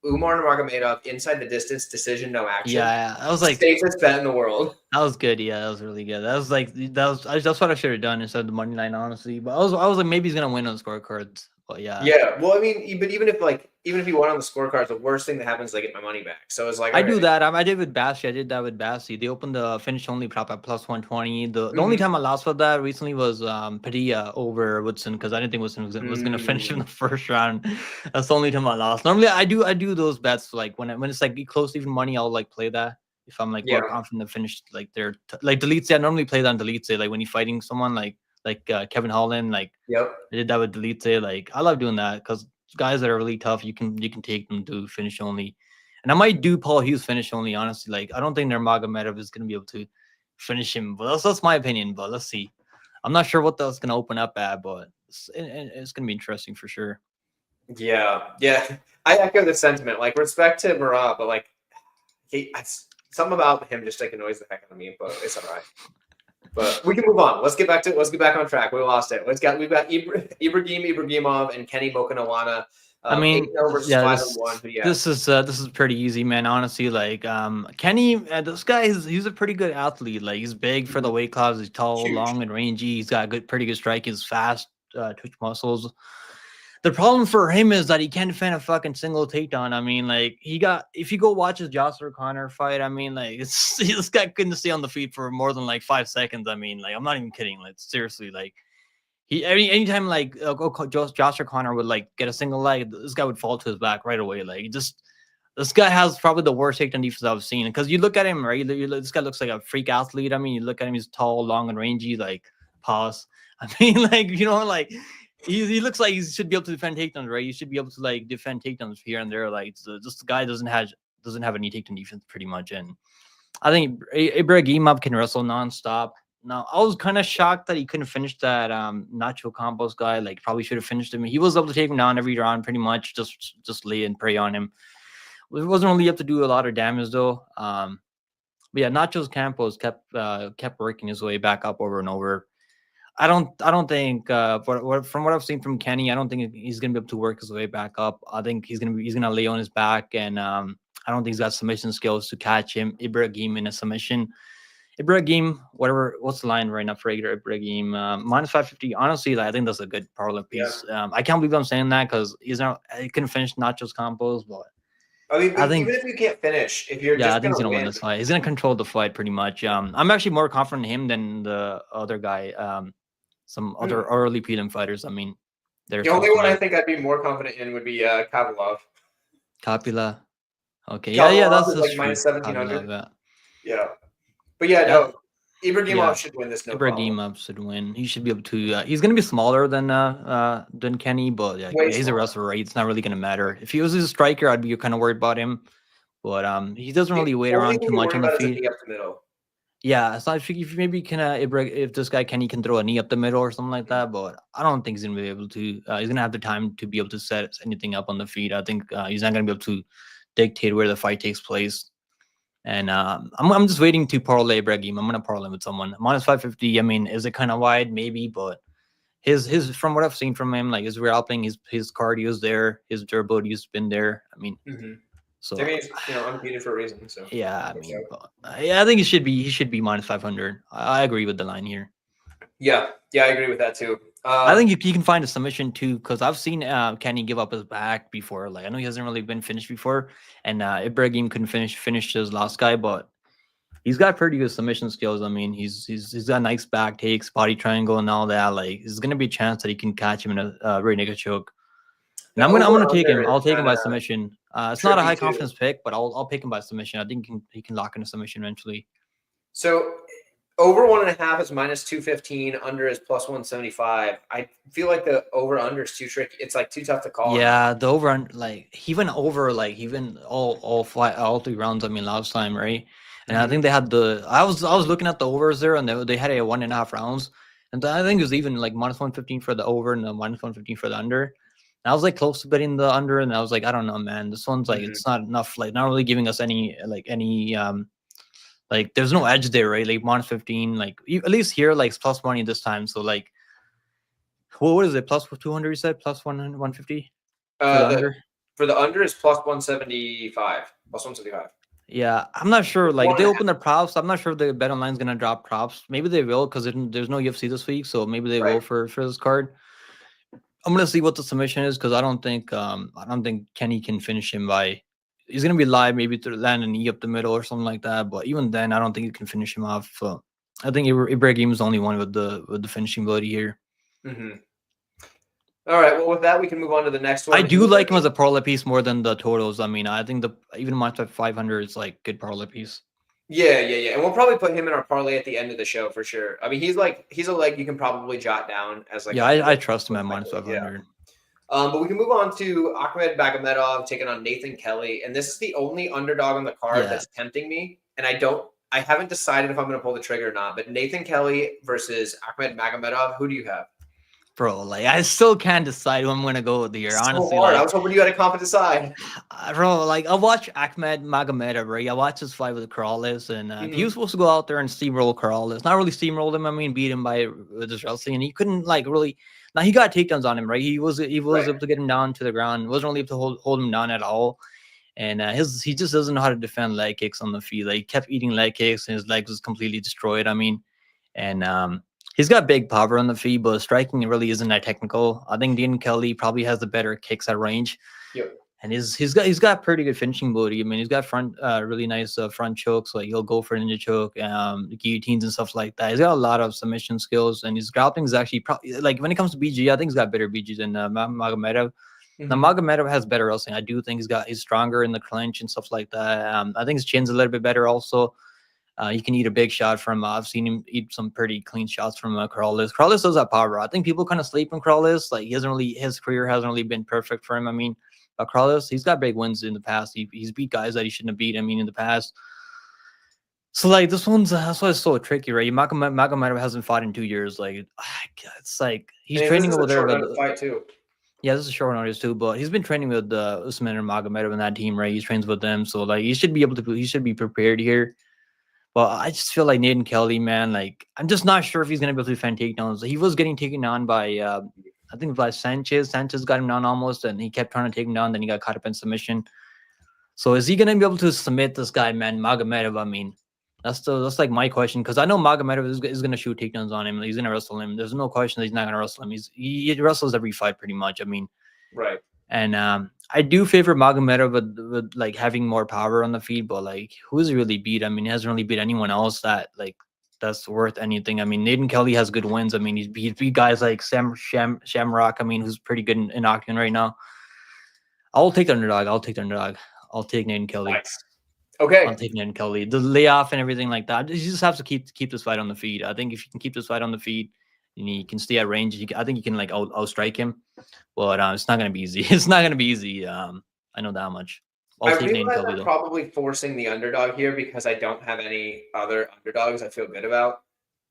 Umar Magomedov inside the distance decision, no action. Yeah, I was like safest bet in the world. That was good. Yeah, that was really good. That's what I should have done instead of the money line, honestly. But I was like maybe he's gonna win on scorecards. But yeah. Yeah. Well, I mean, but even if he won on the scorecards, the worst thing that happens is I get my money back. So it's like I do that. I did with Bassi. I did that with Bassi. They opened the finish only prop at +120. The only time I lost for that recently was Padilla over Woodson because I didn't think Woodson was gonna finish in the first round. That's the only time I lost. Normally I do those bets like when it's like close even money. I'll like play that if I'm like more confident to finish like their like delete. I normally play that on delete. Like when you're fighting someone like Kevin Holland, like I did that with delete. Like I love doing that because guys that are really tough, you can take them to finish only. And I might do Paul Hughes finish only, honestly. Like I don't think Nurmagomedov is gonna be able to finish him, but that's my opinion. But let's see. I'm not sure what that's gonna open up at, but it's gonna be interesting for sure. Yeah. I echo the sentiment. Like respect to Merab, but like something about him just like annoys the heck out of me. But it's all right. But we can move on. Let's get back on track. We lost it. We've got Ibragimov and Kenny Mokana. I mean, this is pretty easy, man. Honestly, like Kenny, this guy he's a pretty good athlete. Like he's big for the weight class. He's tall, long, and rangy. He's got pretty good strike. He's fast, twitch muscles. The problem for him is that he can't defend a fucking single takedown. I mean, like if you go watch his Joshua Connor fight, I mean, like this guy couldn't stay on the feet for more than like 5 seconds. I mean, like I'm not even kidding. Like seriously, like anytime like Joshua Connor would like get a single leg, this guy would fall to his back right away. Like this guy has probably the worst takedown defense I've seen. Because you look at him, right? This guy looks like a freak athlete. I mean, you look at him, he's tall, long, and rangy. Like pause. I mean, like like. He looks like he should be able to defend takedowns, right? He should be able to like defend takedowns here and there. Like just the guy doesn't have any takedown defense pretty much. And I think Ibragimov can wrestle nonstop. Now I was kind of shocked that he couldn't finish that Nacho Campos guy. Like probably should have finished him. He was able to take him down every round pretty much. Just lay and prey on him. It wasn't really up to do a lot of damage though. But yeah, Nacho Campos kept working his way back up over and over. I don't think from what I've seen from Kenny, I don't think he's gonna be able to work his way back up. I think he's gonna lay on his back, and I don't think he's got submission skills to catch Ibragim in a submission. Ibragim, what's the line right now for Ibragim? Minus 550. Honestly, like, I think that's a good parlay piece. Yeah. I can't believe I'm saying that because he couldn't finish Nachos Campos, but I think even if you can't finish, if you're I think he's gonna win this fight. He's gonna control the fight pretty much. I'm actually more confident in him than the other guy. Some other early prelim fighters. I mean, the only one I think I'd be more confident in would be Kovalov. Kapila. Okay. Kovalov yeah, that's like minus 1700. Yeah. But no, Ibragimov should win this. Ibragimov should win. He should be able to. He's gonna be smaller than Kenny, but he's a wrestler, right? It's not really gonna matter. If he was a striker, I'd be kind of worried about him. But he doesn't really wait around too much on the feet. Up the middle. Yeah, it's not if you maybe can if this guy Kenny can throw a knee up the middle or something like that, but I don't think he's gonna be able to. He's gonna have the time to be able to set anything up on the feet. I think he's not gonna be able to dictate where the fight takes place. And I'm just waiting to parlay Ibragim. I'm gonna parlay with someone. Minus 550. I mean, is it kind of wide? Maybe, but his from what I've seen from him, like his grappling, his cardio is there, his durability has been there. I mean. So I mean, undefeated for a reason. So yeah, I mean, I think he should be minus 500. I agree with the line here. Yeah, I agree with that too. I think you can find a submission too, because I've seen Kenny give up his back before. Like I know he hasn't really been finished before, and Ibragim couldn't finish his last guy, but he's got pretty good submission skills. I mean, he's got nice back takes, body triangle, and all that. Like there's gonna be a chance that he can catch him in a rear naked choke. And I'm gonna take him. I'll take him by submission. It's not a high confidence pick, but I'll pick him by submission. I think he can lock in a submission eventually. So over 1.5 is minus 215. Under is plus 175. I feel like the over under is too tricky. It's like too tough to call. Yeah, the over even all 3 rounds. I mean, last time, right? And I think they had I was looking at the overs there, and they had a 1.5 rounds, and I think it was even like minus 115 for the over and minus 115 for the under. I was like close to betting the under, and I was like, I don't know, man. This one's like it's not enough, like not really giving us any like there's no edge there, right? Like minus 15, like at least here, like it's plus money this time. So like, what is it? Plus 200? You said plus 150. For the under is plus 175. Plus 175. Yeah, I'm not sure. Like if they open the props, I'm not sure if the bet online is gonna drop props. Maybe they will because there's no UFC this week, so maybe they will for this card. I'm gonna see what the submission is because I don't think Kenny can finish him by. He's gonna be live, maybe to land a knee up the middle or something like that. But even then, I don't think you can finish him off. So I think Ibragim is the only one with the finishing ability here. All right. Well, with that, we can move on to the next one. I do like him as a parlay piece more than the totals. I mean, I think even minus 500 is like good parlay piece. Yeah. And we'll probably put him in our parlay at the end of the show for sure. I mean, he's a leg you can probably jot down as like. Yeah, I trust him at minus 500. But we can move on to Ahmed Magomedov taking on Nathan Kelly, and this is the only underdog on the card that's tempting me. And I haven't decided if I'm going to pull the trigger or not. But Nathan Kelly versus Ahmed Magomedov, who do you have? Bro, like I still can't decide who I'm gonna go with here. Honestly, so hard. I was hoping you had a confident side. Bro, like I watch Ahmed Magomedov, right? I watched his fight with Corrales, and he was supposed to go out there and steamroll Corrales. Not really steamroll him. I mean, beat him with his wrestling, and he couldn't like really. Now he got takedowns on him, right? He was able to get him down to the ground. Wasn't really able to hold him down at all. And he just doesn't know how to defend leg kicks on the feet. Like he kept eating leg kicks, and his leg was completely destroyed. I mean, and He's got big power on the feet, but striking really isn't that technical. I think Dean Kelly probably has the better kicks at range. Yep. And he's got pretty good finishing ability. I mean, he's got really nice front chokes. Like he'll go for ninja choke, guillotines and stuff like that. He's got a lot of submission skills, and his grappling is actually like when it comes to BG, I think he's got better BG than Magomedov. Now Magomedov has better wrestling. I do think he's stronger in the clinch and stuff like that. I think his chin's a little bit better also. He can eat a big shot from. I've seen him eat some pretty clean shots from Corrales. Corrales does have power. I think people kind of sleep on Corrales. Like his career hasn't really been perfect for him. I mean, Corrales, he's got big wins in the past. He's beat guys that he shouldn't have beat. I mean, in the past. So like this one's that's why it's so tricky, right? Magomedov hasn't fought in 2 years. Like it's like he's training over there. But fight too. Yeah, this is short notice too, but he's been training with Usman and Magomedov in that team, right? He trains with them, so like he should be prepared here. But I just feel like Nathan Kelly, man, like I'm just not sure if he's gonna be able to defend takedowns. He was getting taken on by I think by Sanchez. Sanchez got him down almost, and he kept trying to take him down. Then he got caught up in submission. So is he gonna be able to submit this guy, man, Magomedov? I mean, that's like my question, because I know Magomedov is gonna shoot takedowns on him. He's gonna wrestle him. There's no question that he's not gonna wrestle him. He wrestles every fight pretty much. I mean, right. And I do favor Magomedov with like having more power on the feet, but like who's he really beat? I mean, he hasn't really beat anyone else that's worth anything. I mean, Nathan Kelly has good wins. I mean, he's beat guys like Shamrock. I mean, who's pretty good in Octagon right now. I'll take the underdog. I'll take Nathan Kelly. Nice. Okay. I'll take Nathan Kelly. The layoff and everything like that. You just have to keep this fight on the feet. I think if you can keep this fight on the feet and you can stay at range, I think you can like outstrike him. But it's not gonna be easy. It's not gonna be easy. I know that much. I realize I'm probably forcing the underdog here because I don't have any other underdogs I feel good about.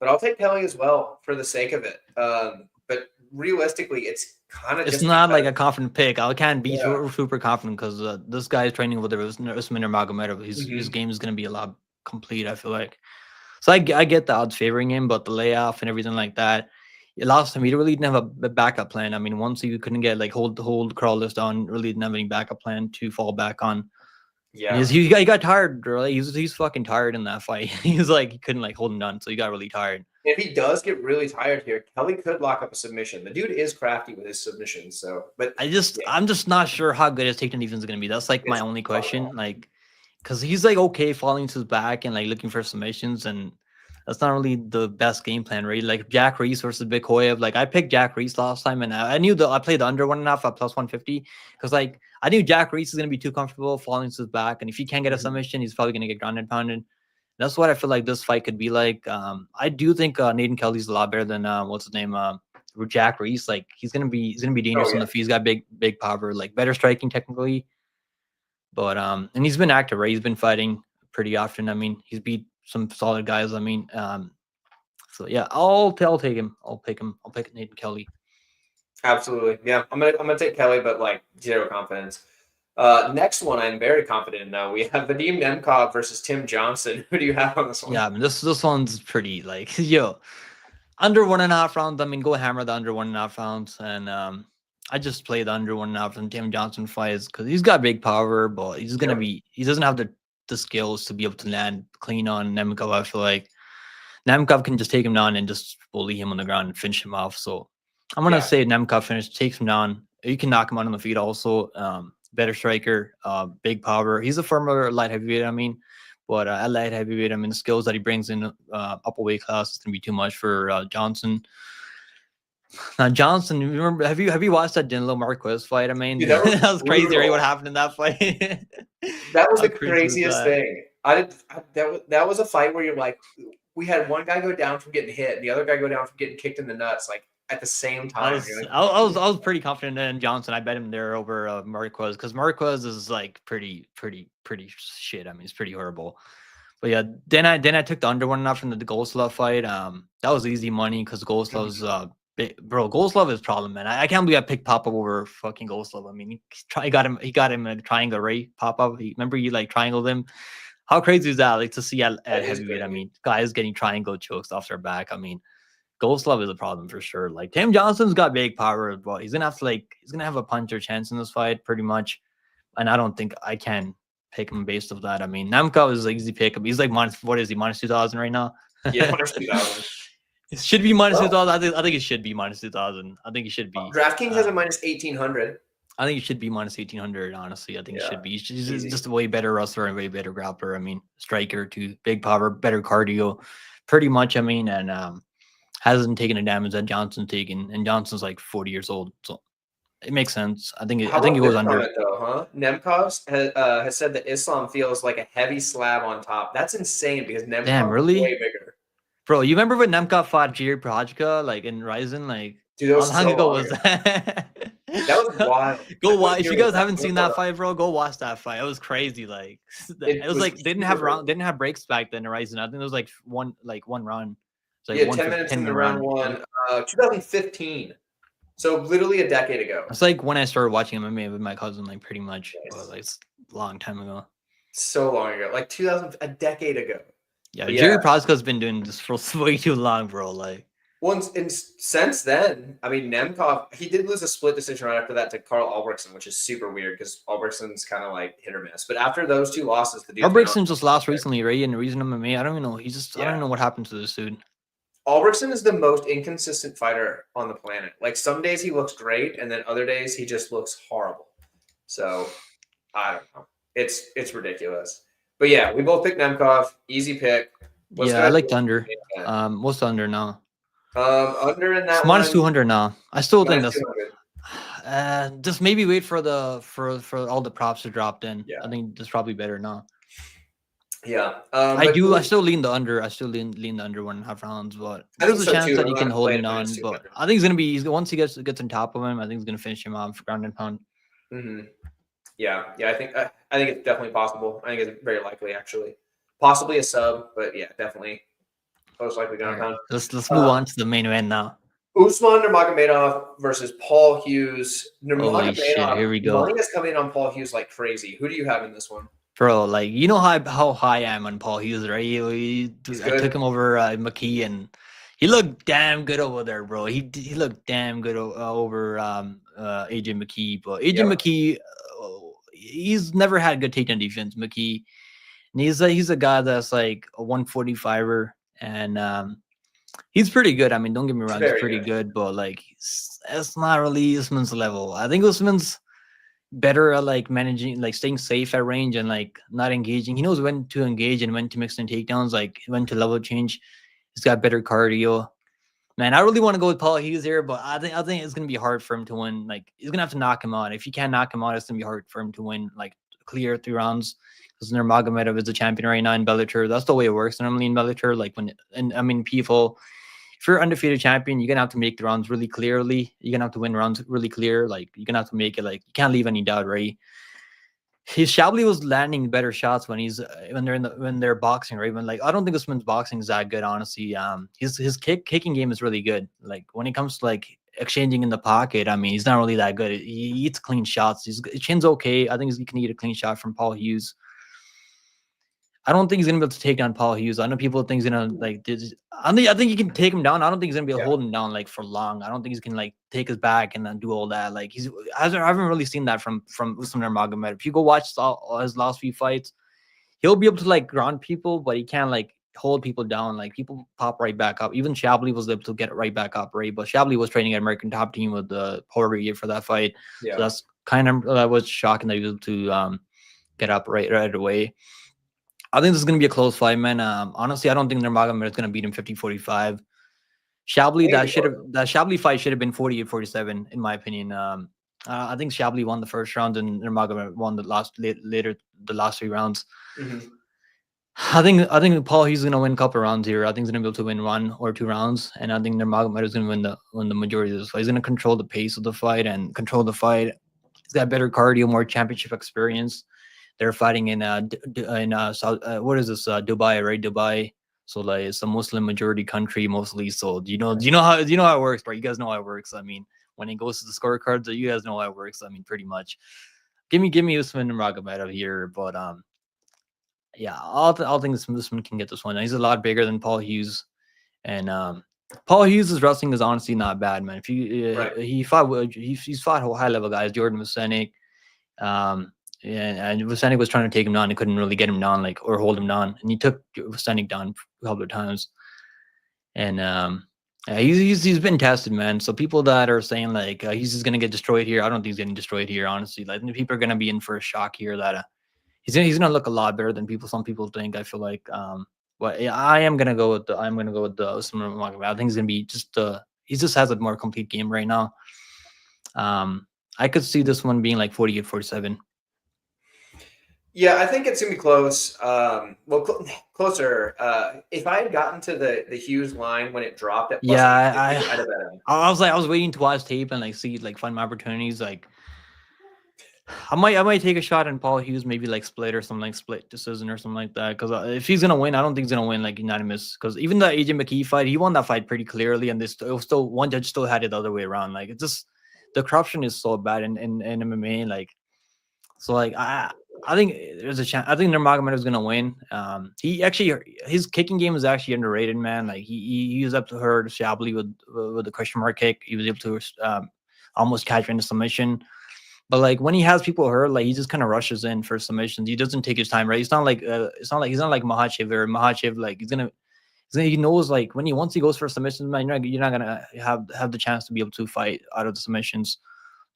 But I'll take Kelly as well for the sake of it. But realistically, it's kind of it's not like a confident pick. I can't be super confident because this guy is training with Usman or Magomedov. His game is gonna be a lot complete, I feel like. So I get the odds favoring him, but the layoff and everything like that. Last time he really didn't have a backup plan. I mean, once he couldn't get like hold Corrales down, really didn't have any backup plan to fall back on. Yeah, he got tired. Really, he's fucking tired in that fight. He's like he couldn't like hold him down, so he got really tired. If he does get really tired here, Kelly could lock up a submission. The dude is crafty with his submissions. So, but I'm just not sure how good his takedown defense is gonna be. That's like my only question, like, because he's like okay falling to his back and like looking for submissions and. That's not really the best game plan, right? Like Jack Reese versus Bikoyev. Like I picked Jack Reese last time, and I knew I played the under 1.5 at plus 150 because like I knew Jack Reese is gonna be too comfortable falling to his back, and if he can't get a submission, he's probably gonna get grounded pounded. That's what I feel like this fight could be like. I do think Nathan Kelly's a lot better than what's his name, Jack Reese. Like he's gonna be dangerous on the feet. He's got big power, like better striking technically, but and he's been active, right? He's been fighting pretty often. I mean, he's beat some solid guys. I mean, so yeah, I'll take him. I'll pick Nathan Kelly. Absolutely, yeah. I'm gonna take Kelly, but like zero confidence. Next one, I'm very confident in. Now we have Vadim Nemkov versus Tim Johnson. Who do you have on this one? Yeah, I mean, this one's pretty like under 1.5 rounds. I mean, go hammer the under 1.5 rounds, and I just play the under 1.5 from Tim Johnson fights because he's got big power, but he's gonna be. He doesn't have the skills to be able to land clean on Nemkov. I feel like Nemkov can just take him down and just bully him on the ground and finish him off. So I'm gonna say Nemkov takes him down. You can knock him out on the feet also. Better striker, big power. He's a former light heavyweight. I mean, but at light heavyweight, I mean, the skills that he brings in upper weight class is gonna be too much for Johnson. Now Johnson, remember? Have you watched that Danilo Marquez fight? I mean, dude, that was crazy. Right? What happened in that fight? That was the craziest thing. That was a fight where you're like, we had one guy go down from getting hit, and the other guy go down from getting kicked in the nuts, like at the same time. I was pretty confident in Johnson. I bet him there over Marquez because Marquez is like pretty shit. I mean, it's pretty horrible. But yeah, then I took the under 1.5 from the Golslov fight. That was easy money because Golslov's bro, Golslov is a problem, man. I can't believe I picked Popov over fucking Golslov. I mean, he got him a triangle, right? Popov. Remember you like triangled him. How crazy is that? Like to see at heavyweight. I mean, guys getting triangle chokes off their back. I mean, Golslov is a problem for sure. Like Tim Johnson's got big power, but he's gonna have a punch or chance in this fight pretty much. And I don't think I can pick him based off that. I mean, Nemkov is like easy pick. He's like minus 2,000 right now. Yeah, minus 2,000. It should be minus Well, 2,000. I think it should be minus 2,000. I think it should be. DraftKings has a minus 1,800. I think it should be minus 1,800. Honestly, I think it should be. He's easy. just a way better wrestler and way better grappler. I mean, striker too, big power, better cardio, pretty much. I mean, and hasn't taken the damage that Johnson's taken, and Johnson's like 40 years old, so it makes sense. I think it goes under. It though, huh? Nemkov has said that Islam feels like a heavy slab on top. That's insane because Nemkov is way bigger. Bro, you remember when Nemkov fought Jiri Prochazka like in Ryzen? Like, dude, that was how long ago was that? That was wild. Go watch. If you guys haven't seen that fight, bro, go watch that fight. It was crazy. Like, it was like they didn't have breaks back then in Ryzen. I think it was like one round. It's like 10 minutes in the round one. 2015. So literally a decade ago. It's like when I started watching MMA with my cousin, like pretty much. Nice. Like it's a long time ago. So long ago, like 2000, a decade ago. Yeah, Jiri Prochazka's been doing this for way too long, bro. Like, since then, I mean, Nemkov, he did lose a split decision right after that to Carl Albrechtsen, which is super weird because Albrechtsen's kind of like hit or miss. But after those two losses, the dude Albrechtsen just lost recently, right? In Reason MMA, I don't even know. I don't know what happened to this dude. Albrechtsen is the most inconsistent fighter on the planet. Like some days he looks great, and then other days he just looks horrible. So I don't know. It's ridiculous. But yeah, we both picked Nemkov. Easy pick. I like the under. What's the under now? Under in that it's minus 200 now. I still think that's just maybe wait for all the props to drop in. I think that's probably better now. Yeah. I still lean the under. I still lean the under 1.5 rounds, but there's a chance that he can hold him on. But I think he's gonna be once he gets on top of him, I think he's gonna finish him off ground and pound. Mm-hmm. Yeah. I think it's definitely possible. I think it's very likely actually. Possibly a sub, but yeah, definitely most likely ground and pound. Let's move on to the main event now. Usman Nurmagomedov versus Paul Hughes. Holy shit, here we go. Money is coming in on Paul Hughes like crazy. Who do you have in this one? Bro, like, you know how high I am on Paul Hughes, right? I took him over McKee, and he looked damn good over there, bro. He looked damn good over AJ McKee. But AJ McKee, he's never had good takedown defense, McKee. And he's a guy that's like a 145er, and he's pretty good. I mean, don't get me wrong, he's pretty good, but like it's not really Usman's level. I think Usman's better at like managing, like staying safe at range and like not engaging. He knows when to engage and when to mix in takedowns, like when to level change. He's got better cardio. Man, I really want to go with Paul Hughes here, but I think it's gonna be hard for him to win. Like he's gonna have to knock him out. If you can't knock him out, it's gonna be hard for him to win like clear 3 rounds. Because Nurmagomedov is the champion right now in Bellator. That's the way it works normally in Bellator. Like PFL, if you're undefeated champion, you're gonna have to make the rounds really clearly. You're gonna have to win rounds really clear. Like you're gonna have to make it like you can't leave any doubt, right? Shabli was landing better shots when they're boxing, right? When like I don't think Usman's boxing is that good, honestly. His kicking game is really good. Like when it comes to like exchanging in the pocket, I mean, he's not really that good. He eats clean shots. His chin's okay. I think he can eat a clean shot from Paul Hughes. I don't think he's gonna be able to take down Paul Hughes. I know people think he's gonna like. I think he can take him down. I don't think he's gonna be able to hold him down like for long. I don't think he's gonna like take his back and then do all that. Like I haven't really seen that from Usman Nurmagomedov. If you go watch all his last few fights, he'll be able to like ground people, but he can't like hold people down. Like people pop right back up. Even Shabli was able to get right back up, right? But Shabli was training at American Top Team with the Poirier for that fight. Yeah. So that's kind of that was shocking that he was able to get up right away. I think this is going to be a close fight, man. Honestly, I don't think Nurmagomedov is going to beat him 50-45. Shabli, that Shabli fight should have been 48-47, in my opinion. I think Shabli won the first round and Nurmagomedov won the last 3 rounds. Mm-hmm. I think Paul Hughes is going to win a couple rounds here. I think he's going to be able to win 1 or 2 rounds, and I think Nurmagomedov is going to win the majority of this fight. He's going to control the pace of the fight and control the fight. He's got better cardio, more championship experience. They're fighting in South, what is this, Dubai, right? Dubai. So like it's a Muslim majority country mostly. So do you know how it works, bro? You guys know how it works. I mean, when it goes to the scorecards, you guys know how it works. I mean, pretty much. Give me Usman Nurmagomedov here, but yeah, I'll think Usman can get this one. He's a lot bigger than Paul Hughes, and Paul Hughes' wrestling is honestly not bad, man. If he's fought high level guys, Jordan Vucenic, and Vucenic was trying to take him down. He couldn't really get him down, or hold him down. And he took Vucenic down a couple of times. And Yeah, he's been tested, man. So people that are saying like he's just gonna get destroyed here, I don't think he's getting destroyed here. Honestly, like people are gonna be in for a shock here that he's gonna look a lot better than some people think. I feel like but yeah, I'm gonna go with the Usman Nurmagomedov. I think he's gonna be just he just has a more complete game right now. I could see this one being like 48-47. Yeah, I think it's gonna be close. Closer. If I had gotten to the Hughes line when it dropped at plus Yeah, 850, I'd have bet him. I was waiting to watch tape and like see like find my opportunities. Like I might take a shot on Paul Hughes, maybe like split or something, like split decision or something like that. Because if he's gonna win, I don't think he's gonna win like unanimous. Because even the AJ McKee fight, he won that fight pretty clearly, and this still one judge still had it the other way around. Like it's just the corruption is so bad in MMA. Like so, like I think there's a chance. I think Nurmagomedov is gonna win. He actually his kicking game is actually underrated, man. Like he was up to her Shabli with the question mark kick. He was able to almost catch her in the submission. But like when he has people hurt, like he just kind of rushes in for submissions. He doesn't take his time, right? He's not like he's not like Makhachev. Like he knows like when once he goes for submissions, man, you're not gonna have the chance to be able to fight out of the submissions.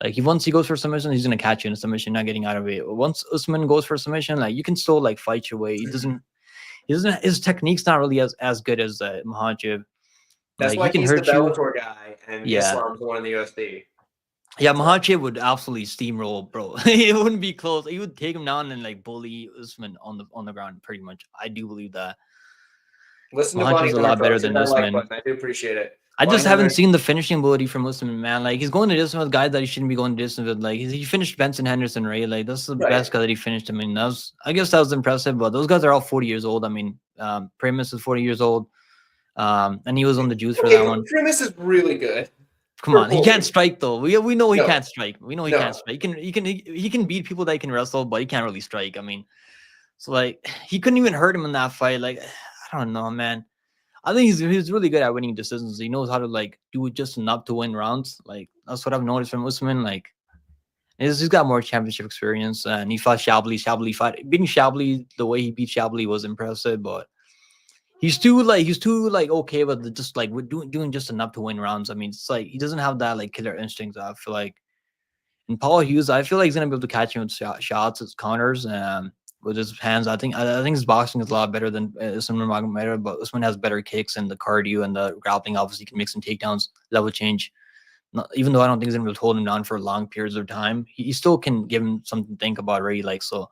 Like once he goes for submission, he's gonna catch you in a submission, not getting out of it. Once Usman goes for submission, like you can still like fight your way. He doesn't his technique's not really as good as Makhachev. That's like why he can he's the hurt you. Bellator guy, and Yeah. Islam's the one in the UFC. Yeah, Makhachev would absolutely steamroll, bro. It wouldn't be close. He would take him down and like bully Usman on the ground, pretty much. I do believe that. Listen to Makachev's a lot better than Usman. Like I do appreciate it. I just haven't seen the finishing ability from Usman, man. Like he's going to distance with guys that he shouldn't be going to distance with. Like he finished Benson Henderson, right? Like that's the best guy that he finished. I mean, I guess that was impressive. But those guys are all 40 years old. I mean, Primus is 40 years old, and he was on the juice for that one. Primus is really good. Come on, he can't strike though. We know he can't strike. We know he can't strike. He can beat people that he can wrestle, but he can't really strike. I mean, so like he couldn't even hurt him in that fight. Like I don't know, man. I think he's really good at winning decisions. He knows how to like do it just enough to win rounds. Like that's what I've noticed from Usman. Like he's got more championship experience, and he fought Shabli. Beating Shabli the way he beat Shabli was impressive, but he's too okay with just like doing just enough to win rounds. I mean, it's like he doesn't have that like killer instinct. I feel like. And Paul Hughes, I feel like he's gonna be able to catch him with shots, as counters, with his hands. I think his boxing is a lot better than Usman Nurmagomedov, but Usman has better kicks and the cardio and the grappling. Obviously, can make some takedowns, level change. Even though I don't think he's gonna be able to hold him down for long periods of time, he still can give him something to think about, right? Like so,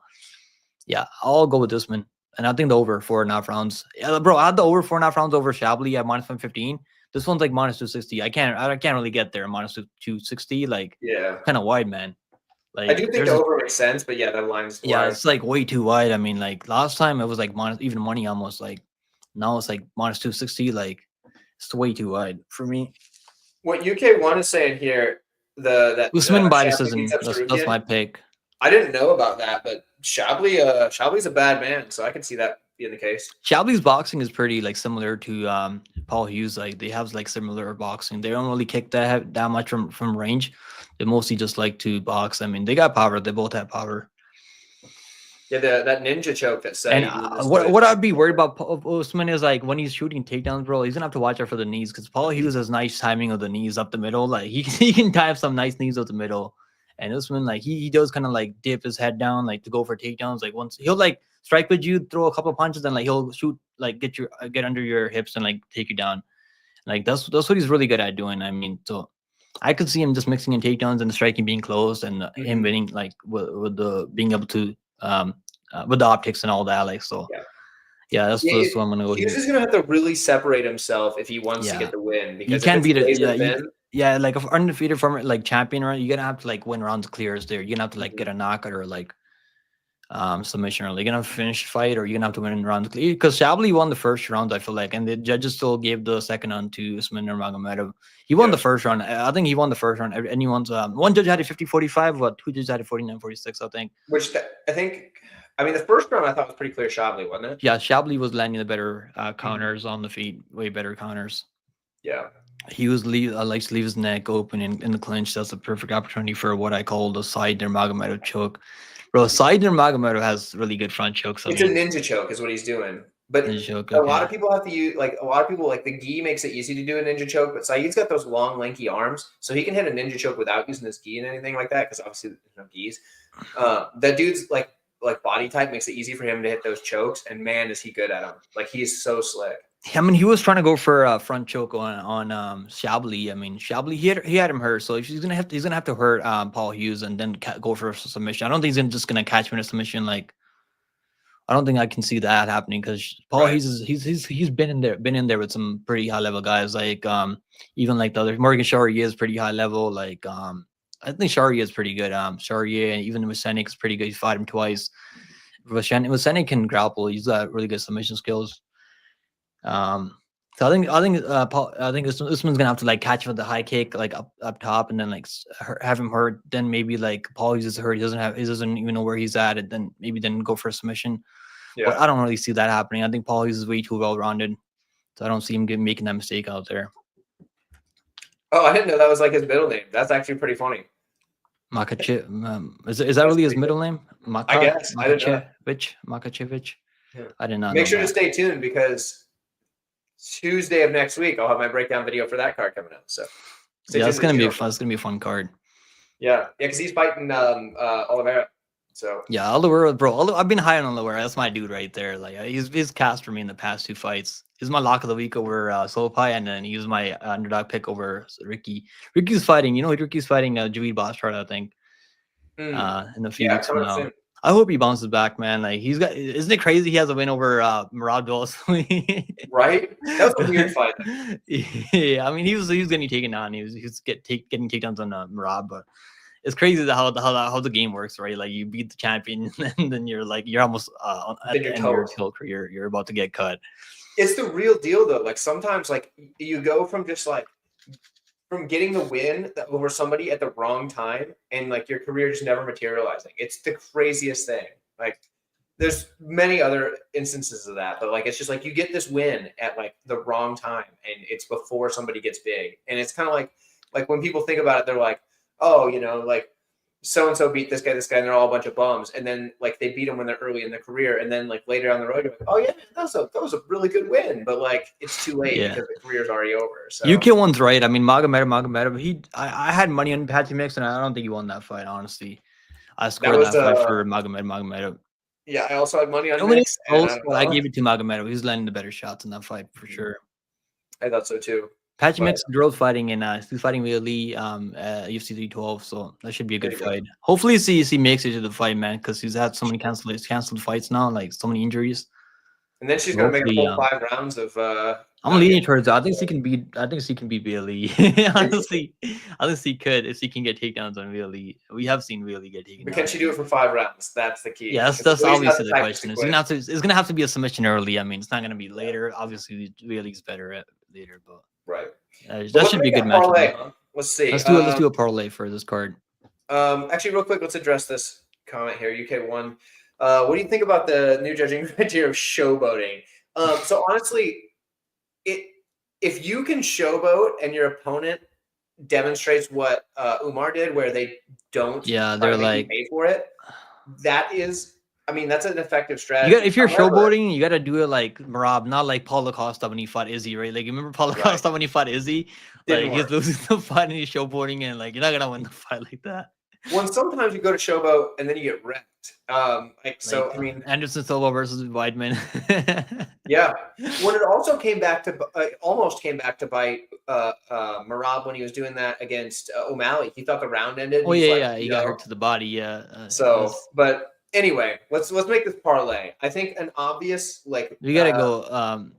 yeah, I'll go with Usman. And I think the over 4.5 rounds. Yeah, bro, I had the over 4.5 rounds over Shabli at minus 115. This one's like minus 260. I can't really get there. Minus 260, like kind of wide, man. Like I do think the over makes sense, but yeah, that line's wide. It's like way too wide. I mean, like last time it was like minus even money almost. Like now it's like minus 260. Like it's way too wide for me. What UK1 is saying here, that Usman by decision. That's my pick. I didn't know about that, but Shabli's a bad man, so I can see that being the case. Shabli's boxing is pretty like similar to Paul Hughes. Like they have like similar boxing. They don't really kick that much from range. They mostly just like to box. I mean, they got power. They both have power. Yeah, that ninja choke that said. And what I'd be worried about Usman is like when he's shooting takedowns, bro. He's gonna have to watch out for the knees because Paul Hughes has nice timing of the knees up the middle. Like he can time some nice knees up the middle. And Usman, like he does kind of like dip his head down, like to go for takedowns. Like once he'll like strike with you, throw a couple of punches, and like he'll shoot, like get under your hips and like take you down. Like that's what he's really good at doing. I mean, so I could see him just mixing in takedowns and the striking being closed and him winning like with the being able to with the optics and all that. Like so, yeah, that's what I'm gonna go. He's just gonna have to really separate himself if he wants to get the win because you can't beat it. Yeah, like if undefeated former like champion, right? You're gonna have to like win rounds clear as there. You're gonna have to like get a knockout or like submission, or you're gonna finish fight, or you're gonna have to win in rounds clear. Because Shabli won the first round, I feel like, and the judges still gave the second round to Usman Nurmagomedov. He won the first round. I think he won the first round. Anyone's one judge had a 50-45, but two judges had a 49-46, I think. Which I think. I mean, the first round I thought was pretty clear Shabli, wasn't it? Yeah, Shabli was landing the better counters on the feet, way better counters. Yeah. He likes to leave his neck open in the clinch. That's a perfect opportunity for what I call the side Nurmagomedov choke. Bro, side Nurmagomedov has really good front chokes. It's a ninja choke is what he's doing. But Ninja choke, a lot okay. of people have to use like the gi makes it easy to do a ninja choke, but Saeed's got those long, lanky arms, so he can hit a ninja choke without using his gi and anything like that. Because obviously there's no gis. That dude's like body type makes it easy for him to hit those chokes, and man, is he good at them! Like he's so slick. I mean, he was trying to go for a front choke on Shabli. I mean, Shabli he had him hurt, so he's gonna have to hurt Paul Hughes and then go for a submission. I don't think he's just gonna catch him in a submission. Like, I don't think I can see that happening because Paul Hughes he's been in there with some pretty high level guys. Like even like the other Morgan Charrier is pretty high level. Like I think Charrier is pretty good. Charrier and even Musenik is pretty good. He's fought him twice. Musenik can grapple. He's got really good submission skills. So I think Usman's gonna have to like catch him with the high kick like up top and then like have him hurt. Then maybe like Paul Hughes is hurt. He doesn't even know where he's at. And then maybe go for a submission. Yeah. But I don't really see that happening. I think Paul Hughes is way too well rounded, so I don't see him making that mistake out there. Oh, I didn't know that was like his middle name. That's actually pretty funny. Is that really his middle name? I guess. Makachevich. Yeah. I did not. Make sure to stay tuned because Tuesday of next week I'll have my breakdown video for that card coming out. So yeah, it's gonna be fun. It's gonna be a fun card. Yeah, because he's fighting Oliveira. So yeah, Oliveira, bro. I've been high on Oliveira. That's my dude right there. Like he's cast for me in the past 2 fights. He's my lock of the week over Sopai, and then he was my underdog pick over Ricky. Ricky's fighting. Ricky's fighting Javid Bostard, I think. In a few weeks from now. I hope he bounces back, man. Like isn't it crazy? He has a win over Murad Dolasli. Right? That was a weird fight. Yeah, I mean he was getting taken on. He was getting takedowns on Murad, but it's crazy how the game works, right? Like you beat the champion, and then you're almost at the end of your career. You're about to get cut. It's the real deal, though. Like sometimes, like you go from just like from getting the win over somebody at the wrong time, and like your career just never materializing. It's the craziest thing. Like there's many other instances of that, but like it's just like you get this win at like the wrong time, and it's before somebody gets big, and it's kind of like when people think about it, they're like, oh, like so-and-so beat this guy, and they're all a bunch of bums. And then like they beat them when they're early in their career. And then like later down the road, you're like, oh yeah, that was a really good win. But like it's too late because the career's already over. So UK one's right. I mean, Magomedov, I had money on Pickem, and I don't think he won that fight, honestly. I scored that fight for Magomedov. Yeah, I also had money on Mix. I gave it to Magomedov. He's landing the better shots in that fight for sure. I thought so too. Patchy Mix girls fighting in he's fighting with Lee UFC 312, so that should be a good fight. Hopefully see makes it to the fight, man, because he's had so many canceled fights now, like so many injuries. And then she's gonna make a whole 5 rounds of I'm leaning towards I think she can beat BLE. Honestly, he could if she can get takedowns on BLE. We have seen BLE get taken. But can she do it for 5 rounds? That's the key. Yeah, that's obviously the question. It's gonna have to be a submission early. I mean, it's not gonna be later. Obviously, BLE's better at later, but right. That should be a good match. Huh? Let's see. Let's do a parlay for this card. Actually, real quick, let's address this comment here. UK1. What do you think about the new judging criteria of showboating? So honestly, if you can showboat and your opponent demonstrates what Umar did, where they don't, they're like pay for it. That is. I mean, that's an effective strategy. If you're showboating, you got to do it like Marab, not like Paulo Costa when he fought Izzy, right? Like, you remember Paulo Costa when he fought Izzy? Like, he's losing the fight and he's showboating, and like, you're not going to win the fight like that. Well, sometimes you go to showboat and then you get wrecked. I mean, Anderson Silva versus Weidman. Yeah. When it also came back to, almost came back to bite Marab when he was doing that against O'Malley. He thought the round ended. Oh, yeah, he got hurt to the body, yeah. But anyway, let's make this parlay. I think an obvious we gotta go.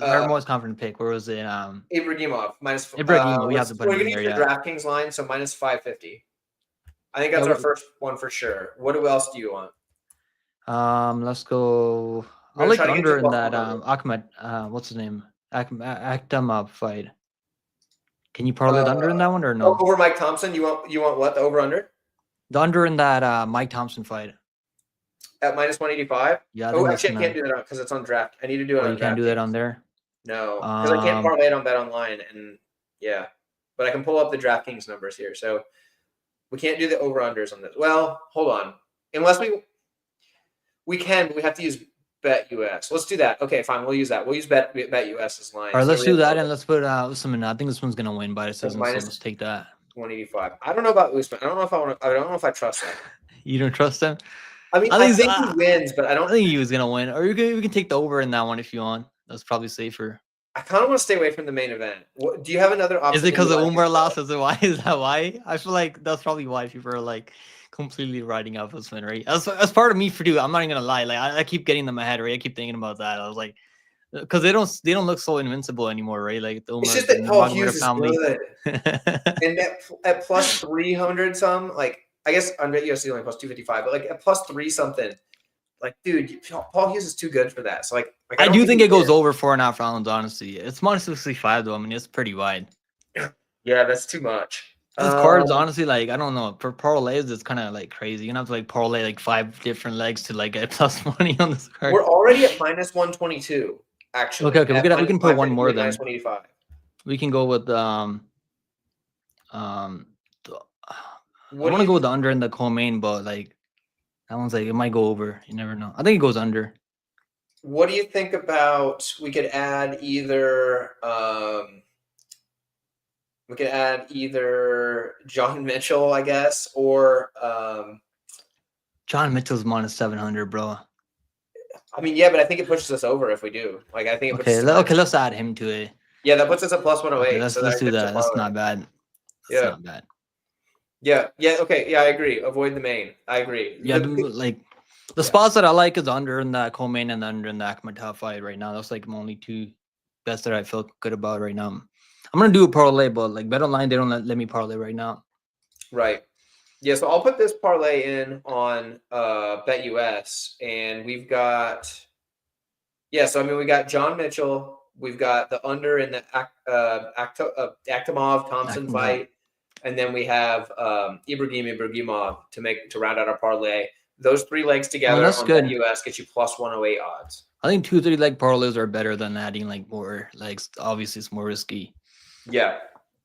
Our most confident pick. Where was it? Ibragimov minus. Ibragimov. We have to put him in there. We're gonna use the DraftKings line, so minus 550. I think that's our first one for sure. What else do you want? Let's go. I like under in that Ahmed. What's his name? Akhtamov fight. Can you parlay the under in that one or no? Over Mike Thompson. You want what? The over under? The under in that Mike Thompson fight. At minus 185? Yeah. I can't do that because it's on draft. I need to do it on you can't do that on there? No, because I can't parlay it on Bet Online. And yeah, but I can pull up the DraftKings numbers here. So we can't do the over-unders on this. Well, hold on. Unless we can, but we have to use Bet US. Let's do that. Okay, fine. We'll use that. We'll use Bet US as line. All right, So let's we do have that and let's put Usman. I think this one's gonna win by decision, so minus let's take that. 185. I don't know about Usman. I don't know if I want to. I don't know if I trust that. You don't trust him? I mean, I think he wins, but I I don't. think he was gonna win. Or we can take the over in that one if you want. That's probably safer. I kind of want to stay away from the main event. What, do you have another option? Is it because of Umar lost? Is it why? Is that why? I feel like that's probably why people are like completely writing off Usman, right? As part of me for I'm not even gonna lie. Like I keep getting them ahead, right? I keep thinking about that. I was like, because they don't look so invincible anymore, right? Like the Umar, it's just that Paul Hughes is family. good. And at plus 300 some, like I guess on UFC only plus 255, but like at plus 3 something, like dude, Paul Hughes is too good for that. So like I do think it goes over 4.5 rounds. Honestly, it's minus 65 though. I mean, it's pretty wide. Yeah, that's too much. This card's honestly like I don't know. For parlays, it's kind of like crazy. You have to like parlay like 5 different legs to like get plus money on this card. We're already at minus 122. Actually, okay. We can put one more then. Minus 185. We can go with I want to go with the under in the co-main, but like that one's like it might go over. You never know. I think it goes under. What do you think about? We could add either. We could add either John Mitchell, I guess, or John Mitchell's minus 700, bro. I mean, yeah, but I think it pushes us over if we do. Like, I think it pushes okay, let's add him to it. Yeah, that puts us at plus 108. Okay, let's do that. That's not bad. That's not bad. Yeah, okay, yeah, I agree. Avoid the main. I agree. Yeah, like the spots that I like is under in that co-main and under in the Magomedov fight right now. That's like my only 2 bets that I feel good about right now. I'm gonna do a parlay, but like bet online, they don't let me parlay right now. Right. Yeah, so I'll put this parlay in on Bet US, and we've got so I mean we got John Mitchell, we've got the under in the Aktamov Thompson fight, and then we have Ibragimov to round out our parlay. Those 3 legs together on Bet US get you plus 108 odds. I think 2 3-leg parlays are better than adding like more legs. Obviously, it's more risky. Yeah,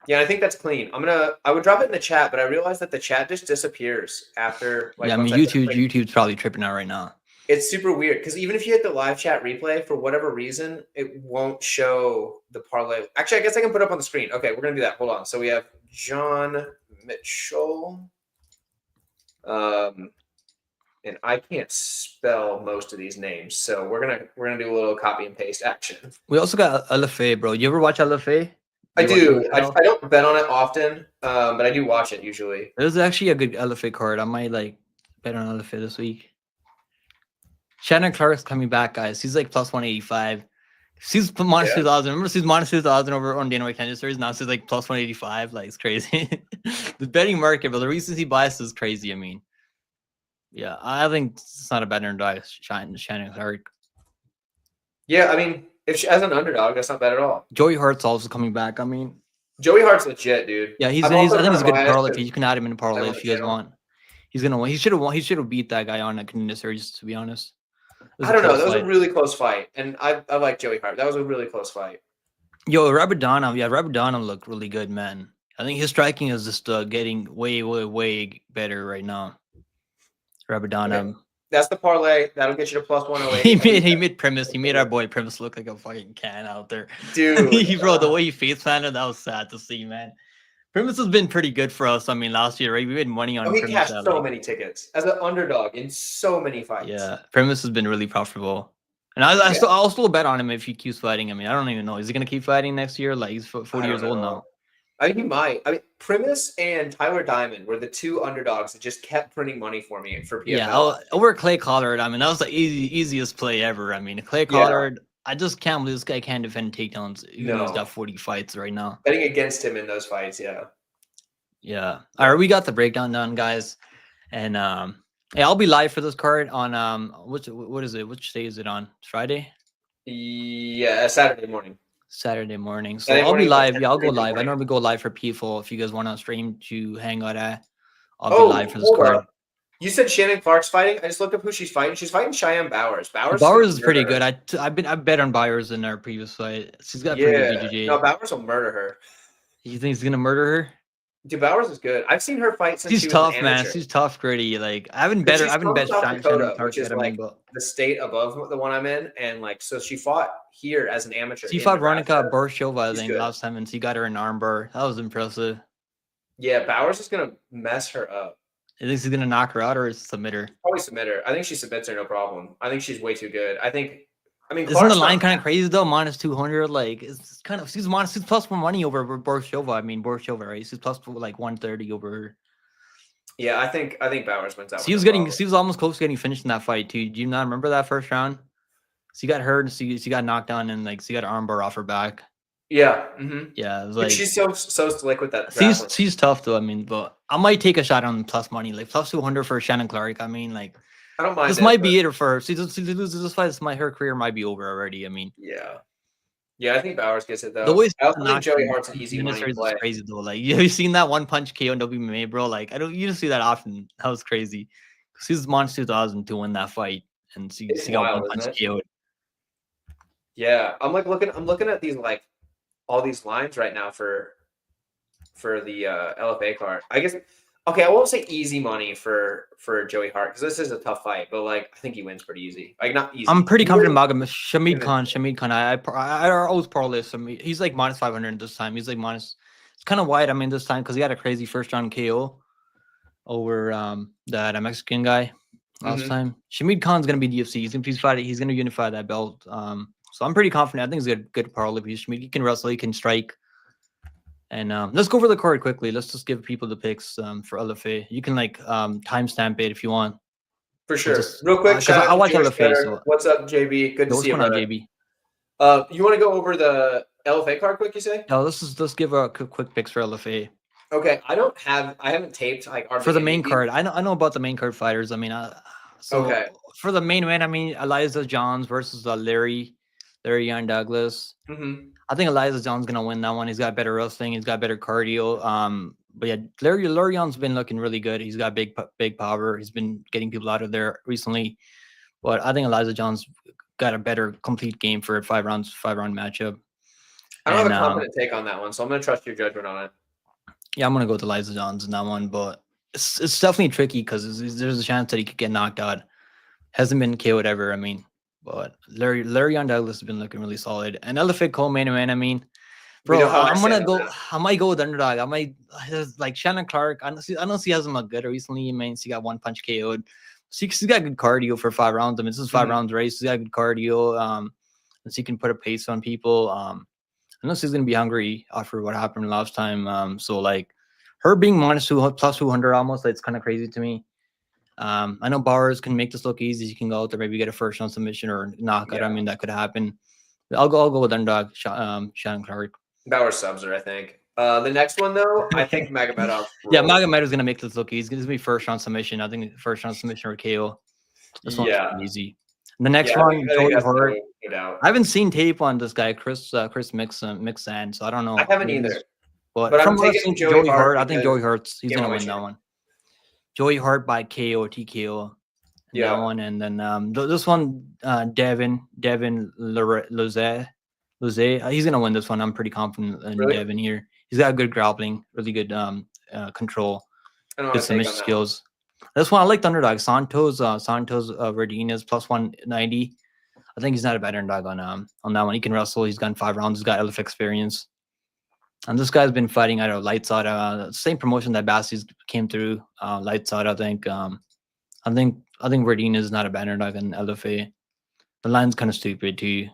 I think that's clean. I would drop it in the chat, but I realized that the chat just disappears after. Like, I mean, YouTube's probably tripping out right now. It's super weird because even if you hit the live chat replay, for whatever reason, it won't show the parlay. Actually, I guess I can put it up on the screen. Okay, we're gonna do that. Hold on. So we have John Mitchell, and I can't spell most of these names, so we're gonna do a little copy and paste action. We also got LFA, bro. You ever watch LFA? I do. I don't bet on it often, but I do watch it usually. There's actually a good LFA card. I might like bet on LFA this week. Shannon Clark's coming back, guys. He's like plus 185. She's minus 2,000. Remember, she's minus 2,000 over on Dana White Kenya series. Now she's like plus 185. Like, it's crazy. The betting market, but the recency bias is crazy. I mean, yeah, I think it's not a bad underdog. Shannon Clark. Yeah, I mean, as an underdog, that's not bad at all. Joey Hart's also coming back. I mean, Joey Hart's legit, dude. Yeah, I think he's a good parlay. You can add him in a parlay if you guys want. He's gonna win. He should have beat that guy on a Kenya series, to be honest. I don't know. That was a really close fight, and I like Joey Hart. That was a really close fight. Yo, Rabadonov looked really good, man. I think his striking is just getting way better right now. Rabadonov. Okay. That's the parlay. That'll get you to plus 108. He made Premise. He made our boy Premise look like a fucking can out there, dude. Bro, the way he face planted, that was sad to see, man. Premise has been pretty good for us. I mean, last year, right? We made money on. He cashed so many tickets as an underdog in so many fights. Yeah, Premise has been really profitable, and I'll still bet on him if he keeps fighting. I mean, I don't even know. Is he gonna keep fighting next year? Like he's 40 years old now. I think he might. I mean, Premise and Tyler Diamond were the 2 underdogs that just kept printing money for me for PFL. Yeah, over Clay Collard. I mean, that was the easiest play ever. I mean, Clay Collard. I just can't believe this guy can't defend takedowns. Even though he's got 40 fights right now. Betting against him in those fights, yeah. Yeah. All right, we got the breakdown done, guys. And hey, I'll be live for this card on what is it? Which day is it on? Friday? Yeah, Saturday morning. Saturday morning. So I'll be live. Yeah, I'll go live. I normally go live for PFL. If you guys want to stream to hang out at, I'll be live for this card. You said Shannon Clark's fighting. I just looked up who she's fighting. She's fighting Cheyenne Bowers. Bowers is pretty good. I bet on Bowers in our previous fight. She's got pretty good BJJ. No, Bowers will murder her. You think he's gonna murder her? Dude, Bowers is good. I've seen her fight since She's she was an tough, man. amateur. She's tough, gritty. Like I haven't Because she's from bet South Shannon Dakota, Clark which is yet. I mean, like but the state above the one I'm in, and like so she fought here as an amateur she in fought Veronica Nebraska. Borshova, I She's think, good. last time, and she got her an armbar. That was impressive. Yeah, Bowers is gonna mess her up. I think she's gonna knock her out or submit her. Probably submit her. I think she submits her, no problem. I think she's way too good. I mean, Isn't the Clark's line not. kind of crazy though? Minus 200, like it's kind of she's plus more money over Borshova. I mean Borshova, right? She's plus like 130 over her. Yeah, I think Bowers wins that She one. was No getting problem. she was almost close to getting finished in that fight too. Do you not remember that first round? She got hurt and she got knocked down and like she got an armbar off her back. Yeah. Yeah, it was Dude, like she's so slick with that grappling. she's tough though. I mean, but I might take a shot on plus money, like plus 200 for Shannon Clark. I mean, like I don't mind. this might be it for her. She loses this fight. Her career might be over already. I mean, yeah. I think Bowers gets it though. the way I also think Joey Hart's an easy money is play. crazy though. Like, have you seen that one punch KO in WMA, bro? Like, you don't see that often. That was crazy. She's Monster 2000 to win that fight, and she got one punch KO. Yeah, I'm looking at these like all these lines right now for the LFA card. I guess okay, I won't say easy money for Joey Hart because this is a tough fight, but like I think he wins pretty easy. Like not easy. I'm pretty confident Magomedov. Shamid Khan. I always parlay some. He's like minus 500 this time. He's like minus. It's kind of wide. I mean, this time because he had a crazy first round KO over that Mexican guy last time. Shamid Khan's gonna be UFC. He's gonna unify that belt. So I'm pretty confident. I think it's a good parlay piece. Shamid, he can wrestle. He can strike. And let's go over the card quickly. Let's just give people the picks for LFA. You can like timestamp it if you want. For sure. Real quick, I watch LFA. So. What's up, JB? Good to see you, brother. JB? You want to go over the LFA card quick? You say? No. Let's give a quick picks for LFA. Okay, I haven't taped like for the main card. I know about the main card fighters. I mean, okay. For the main event, I mean, Eliza Johns versus Larry Yarn Douglas. I think Eliza John's gonna win that one. He's got better wrestling. He's got better cardio. But yeah, Larry Young's been looking really good. He's got big power. He's been getting people out of there recently. But I think Eliza John's got a better complete game for a 5-round matchup. I don't have a confident take on that one, so I'm gonna trust your judgment on it. Yeah, I'm gonna go with Eliza Johns in that one, but it's definitely tricky because there's a chance that he could get knocked out. Hasn't been KO'd ever. I mean. But Larry Young Douglas has been looking really solid. And LFA co-main event, I mean, bro, I might go with underdog. I might like Shannon Clark. I know she hasn't looked good recently. I mean, she got one punch KO'd. She's got good cardio for 5 rounds. I mean, this is 5 rounds race. She's got good cardio. And she can put a pace on people. I know she's gonna be hungry after what happened last time. So like her being minus 200 plus 200 almost, that's kind of crazy to me. I know Bowers can make this look easy. You can go out there, maybe get a first round submission or knockout. I mean, that could happen. I'll go with underdog Shannon Clark. Bowers subs her, I think. The next one though, I think Magomedov. Yeah, Magomedov's gonna make this look easy. He's gonna be first round submission. I think first round submission or KO. This one's easy. And the next one, Joey Hart. I haven't seen tape on this guy, Chris Mixon, so I don't know. I haven't either. But from what I've seen, Joey Hart, I think Joey Hart's he's gonna win that one. Joey Hart by KO or TKO. That one. And then this one, Devin Loze. He's gonna win this one. I'm pretty confident in Devin here. He's got good grappling, really good control, good submission skills. This one I like the underdog. Santos Verdinez plus 190. I think he's not a bad underdog on that one. He can wrestle. He's gotten 5 rounds. He's got LF experience. And this guy's been fighting out of Lights Out, same promotion that Bassi's came through. Lights Out, I think. I think Verdine is not a bad underdog in LFA. The line's kind of stupid too.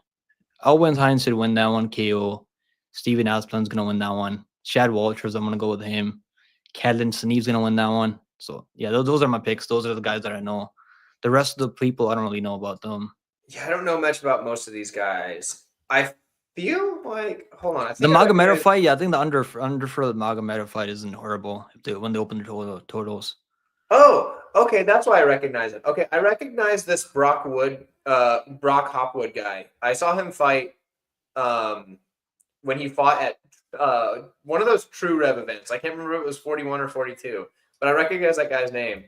Owen Hines should win that one. KO. Steven Asplin's gonna win that one. Shad Walters, I'm gonna go with him. Cadlin Sneev's gonna win that one. So yeah, those are my picks. Those are the guys that I know. The rest of the people, I don't really know about them. Yeah, I don't know much about most of these guys. I feel like hold on. I think the Magomedov fight, yeah, I think the under for the Magomedov fight isn't horrible when they open the totals. Oh, okay, that's why I recognize it. Okay, I recognize this Brock Hopwood guy. I saw him fight when he fought at one of those True Rev events. I can't remember if it was 41 or 42, but I recognize that guy's name.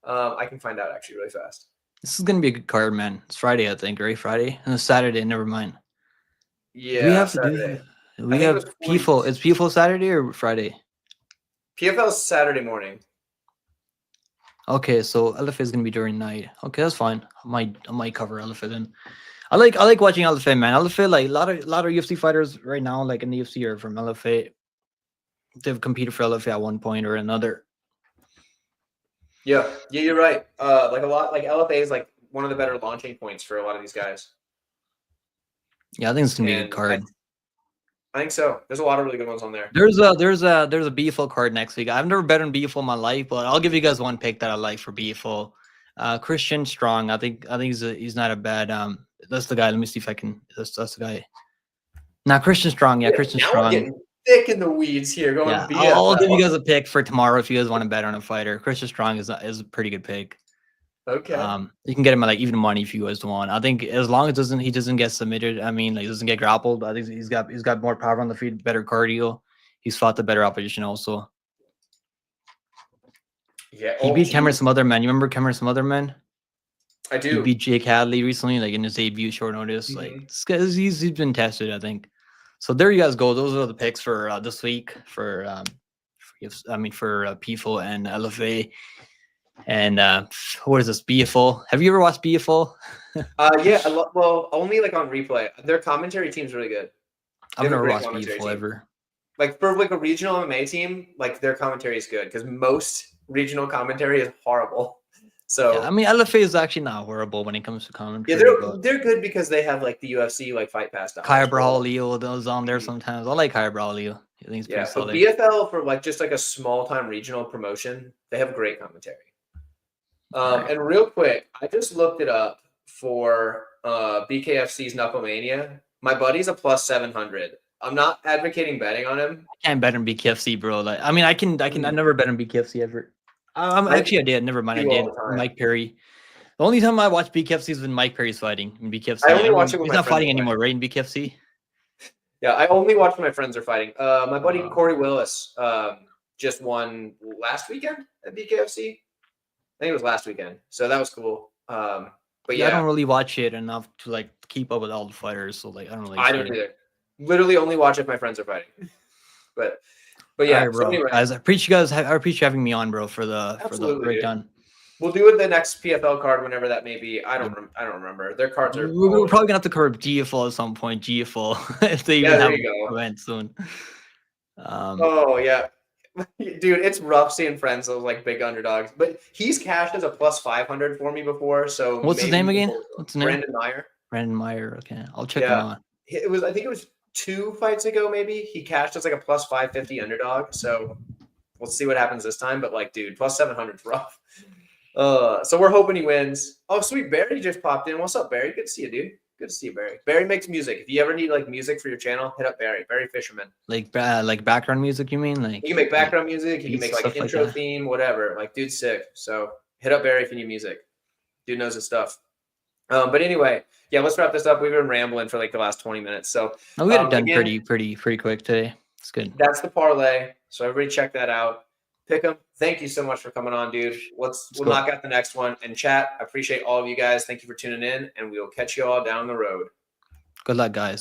I can find out actually really fast. This is gonna be a good card, man. It's Friday, I think, right? Friday and it's Saturday. Never mind. Yeah, we have Saturday. We have PFL. Is PFL Saturday or Friday? PFL's Saturday morning. Okay, so LFA is gonna be during night. Okay, that's fine. I might cover LFA then. I like watching LFA, man. LFA, like a lot of UFC fighters right now, like in the UFC, are from LFA. They've competed for LFA at one point or another. Yeah, you're right. Like a lot, like LFA is like one of the better launching points for a lot of these guys. Yeah, I think it's gonna be a good And card. I think so. There's a lot of really good ones on there. There's a BFL card next week. I've never bet on BFL in my life, but I'll give you guys one pick that I like for BFL. Christian Strong. I think he's not a bad. That's the guy. Let me see if I can. That's the guy. Now Christian Strong. Yeah, Christian now Strong. we're getting thick in the weeds here. Going Yeah, BFL. I'll give you guys a pick for tomorrow if you guys want to bet on a fighter. Christian Strong is a pretty good pick. Okay. You can get him at like even money if you guys want. I think as long as he doesn't get submitted, I mean, like doesn't get grappled. I think he's got more power on the feet, better cardio. He's fought the better opposition also. Yeah, he beat Cameron Smotherman. You remember Cameron Smotherman? I do. He beat Jake Hadley recently, like in his debut, short notice. Like this guy, he's been tested, I think. So there you guys go. Those are the picks for this week for PFL and LFA. And what is this, BFL? Have you ever watched BFL? Yeah, well, only like on replay. Their commentary team's really good. I've never watched BFL ever. Like for like a regional MMA team, like their commentary is good because most regional commentary is horrible. So yeah, I mean, LFA is actually not horrible when it comes to commentary. Yeah, they're good because they have like the UFC like Fight Pass. Kaya Braulio, those on there sometimes. I like Kaya Braulio. I think it's pretty solid. BFL for like just like a small time regional promotion, they have great commentary. And real quick, I just looked it up for BKFC's Knucklemania. My buddy's a plus 700. I'm not advocating betting on him. I can't bet on BKFC, bro. Like, I mean, I never bet on BKFC ever. I did. Never mind. I did. Mike Perry. The only time I watch BKFC is when Mike Perry's fighting in BKFC. I only watch it when he's not fighting anymore, right? In BKFC. Yeah, I only watch when my friends are fighting. My buddy Corey Willis just won last weekend at BKFC. I think it was last weekend, so that was cool. But yeah, I don't really watch it enough to like keep up with all the fighters. So like, I don't really. I don't either. Literally, only watch if my friends are fighting. But yeah, right, bro. So anyway, guys, I appreciate you having me on, bro, for the breakdown. We'll do it the next PFL card whenever that may be. I don't remember. Their cards are. We're probably gonna have to cover GFL at some point. GFL if they even have an event soon. Oh yeah. Dude, it's rough seeing friends of like big underdogs, but he's cashed as a plus 500 for me before. So what's his name again? What's his name? Brandon Meyer. Brandon Meyer. Okay, I'll check him out. I think it was 2 fights ago. Maybe he cashed as like a plus 550 underdog. So we'll see what happens this time. But like, dude, plus 700 is rough. So we're hoping he wins. Oh, sweet, Barry just popped in. What's up, Barry? Good to see you, dude. Good to see you, Barry. Barry makes music. If you ever need like music for your channel, hit up Barry. Barry Fisherman. Like background music, you mean? Like you can make background music. You can make like an intro theme, whatever. Like, dude's sick. So hit up Barry if you need music. Dude knows his stuff. But anyway, yeah, let's wrap this up. We've been rambling for like the last 20 minutes. So we got it done pretty quick today. It's good. That's the parlay. So everybody check that out. Pickem, thank you so much for coming on, dude. We'll knock out the next one. And chat, I appreciate all of you guys. Thank you for tuning in, and we will catch you all down the road. Good luck, guys.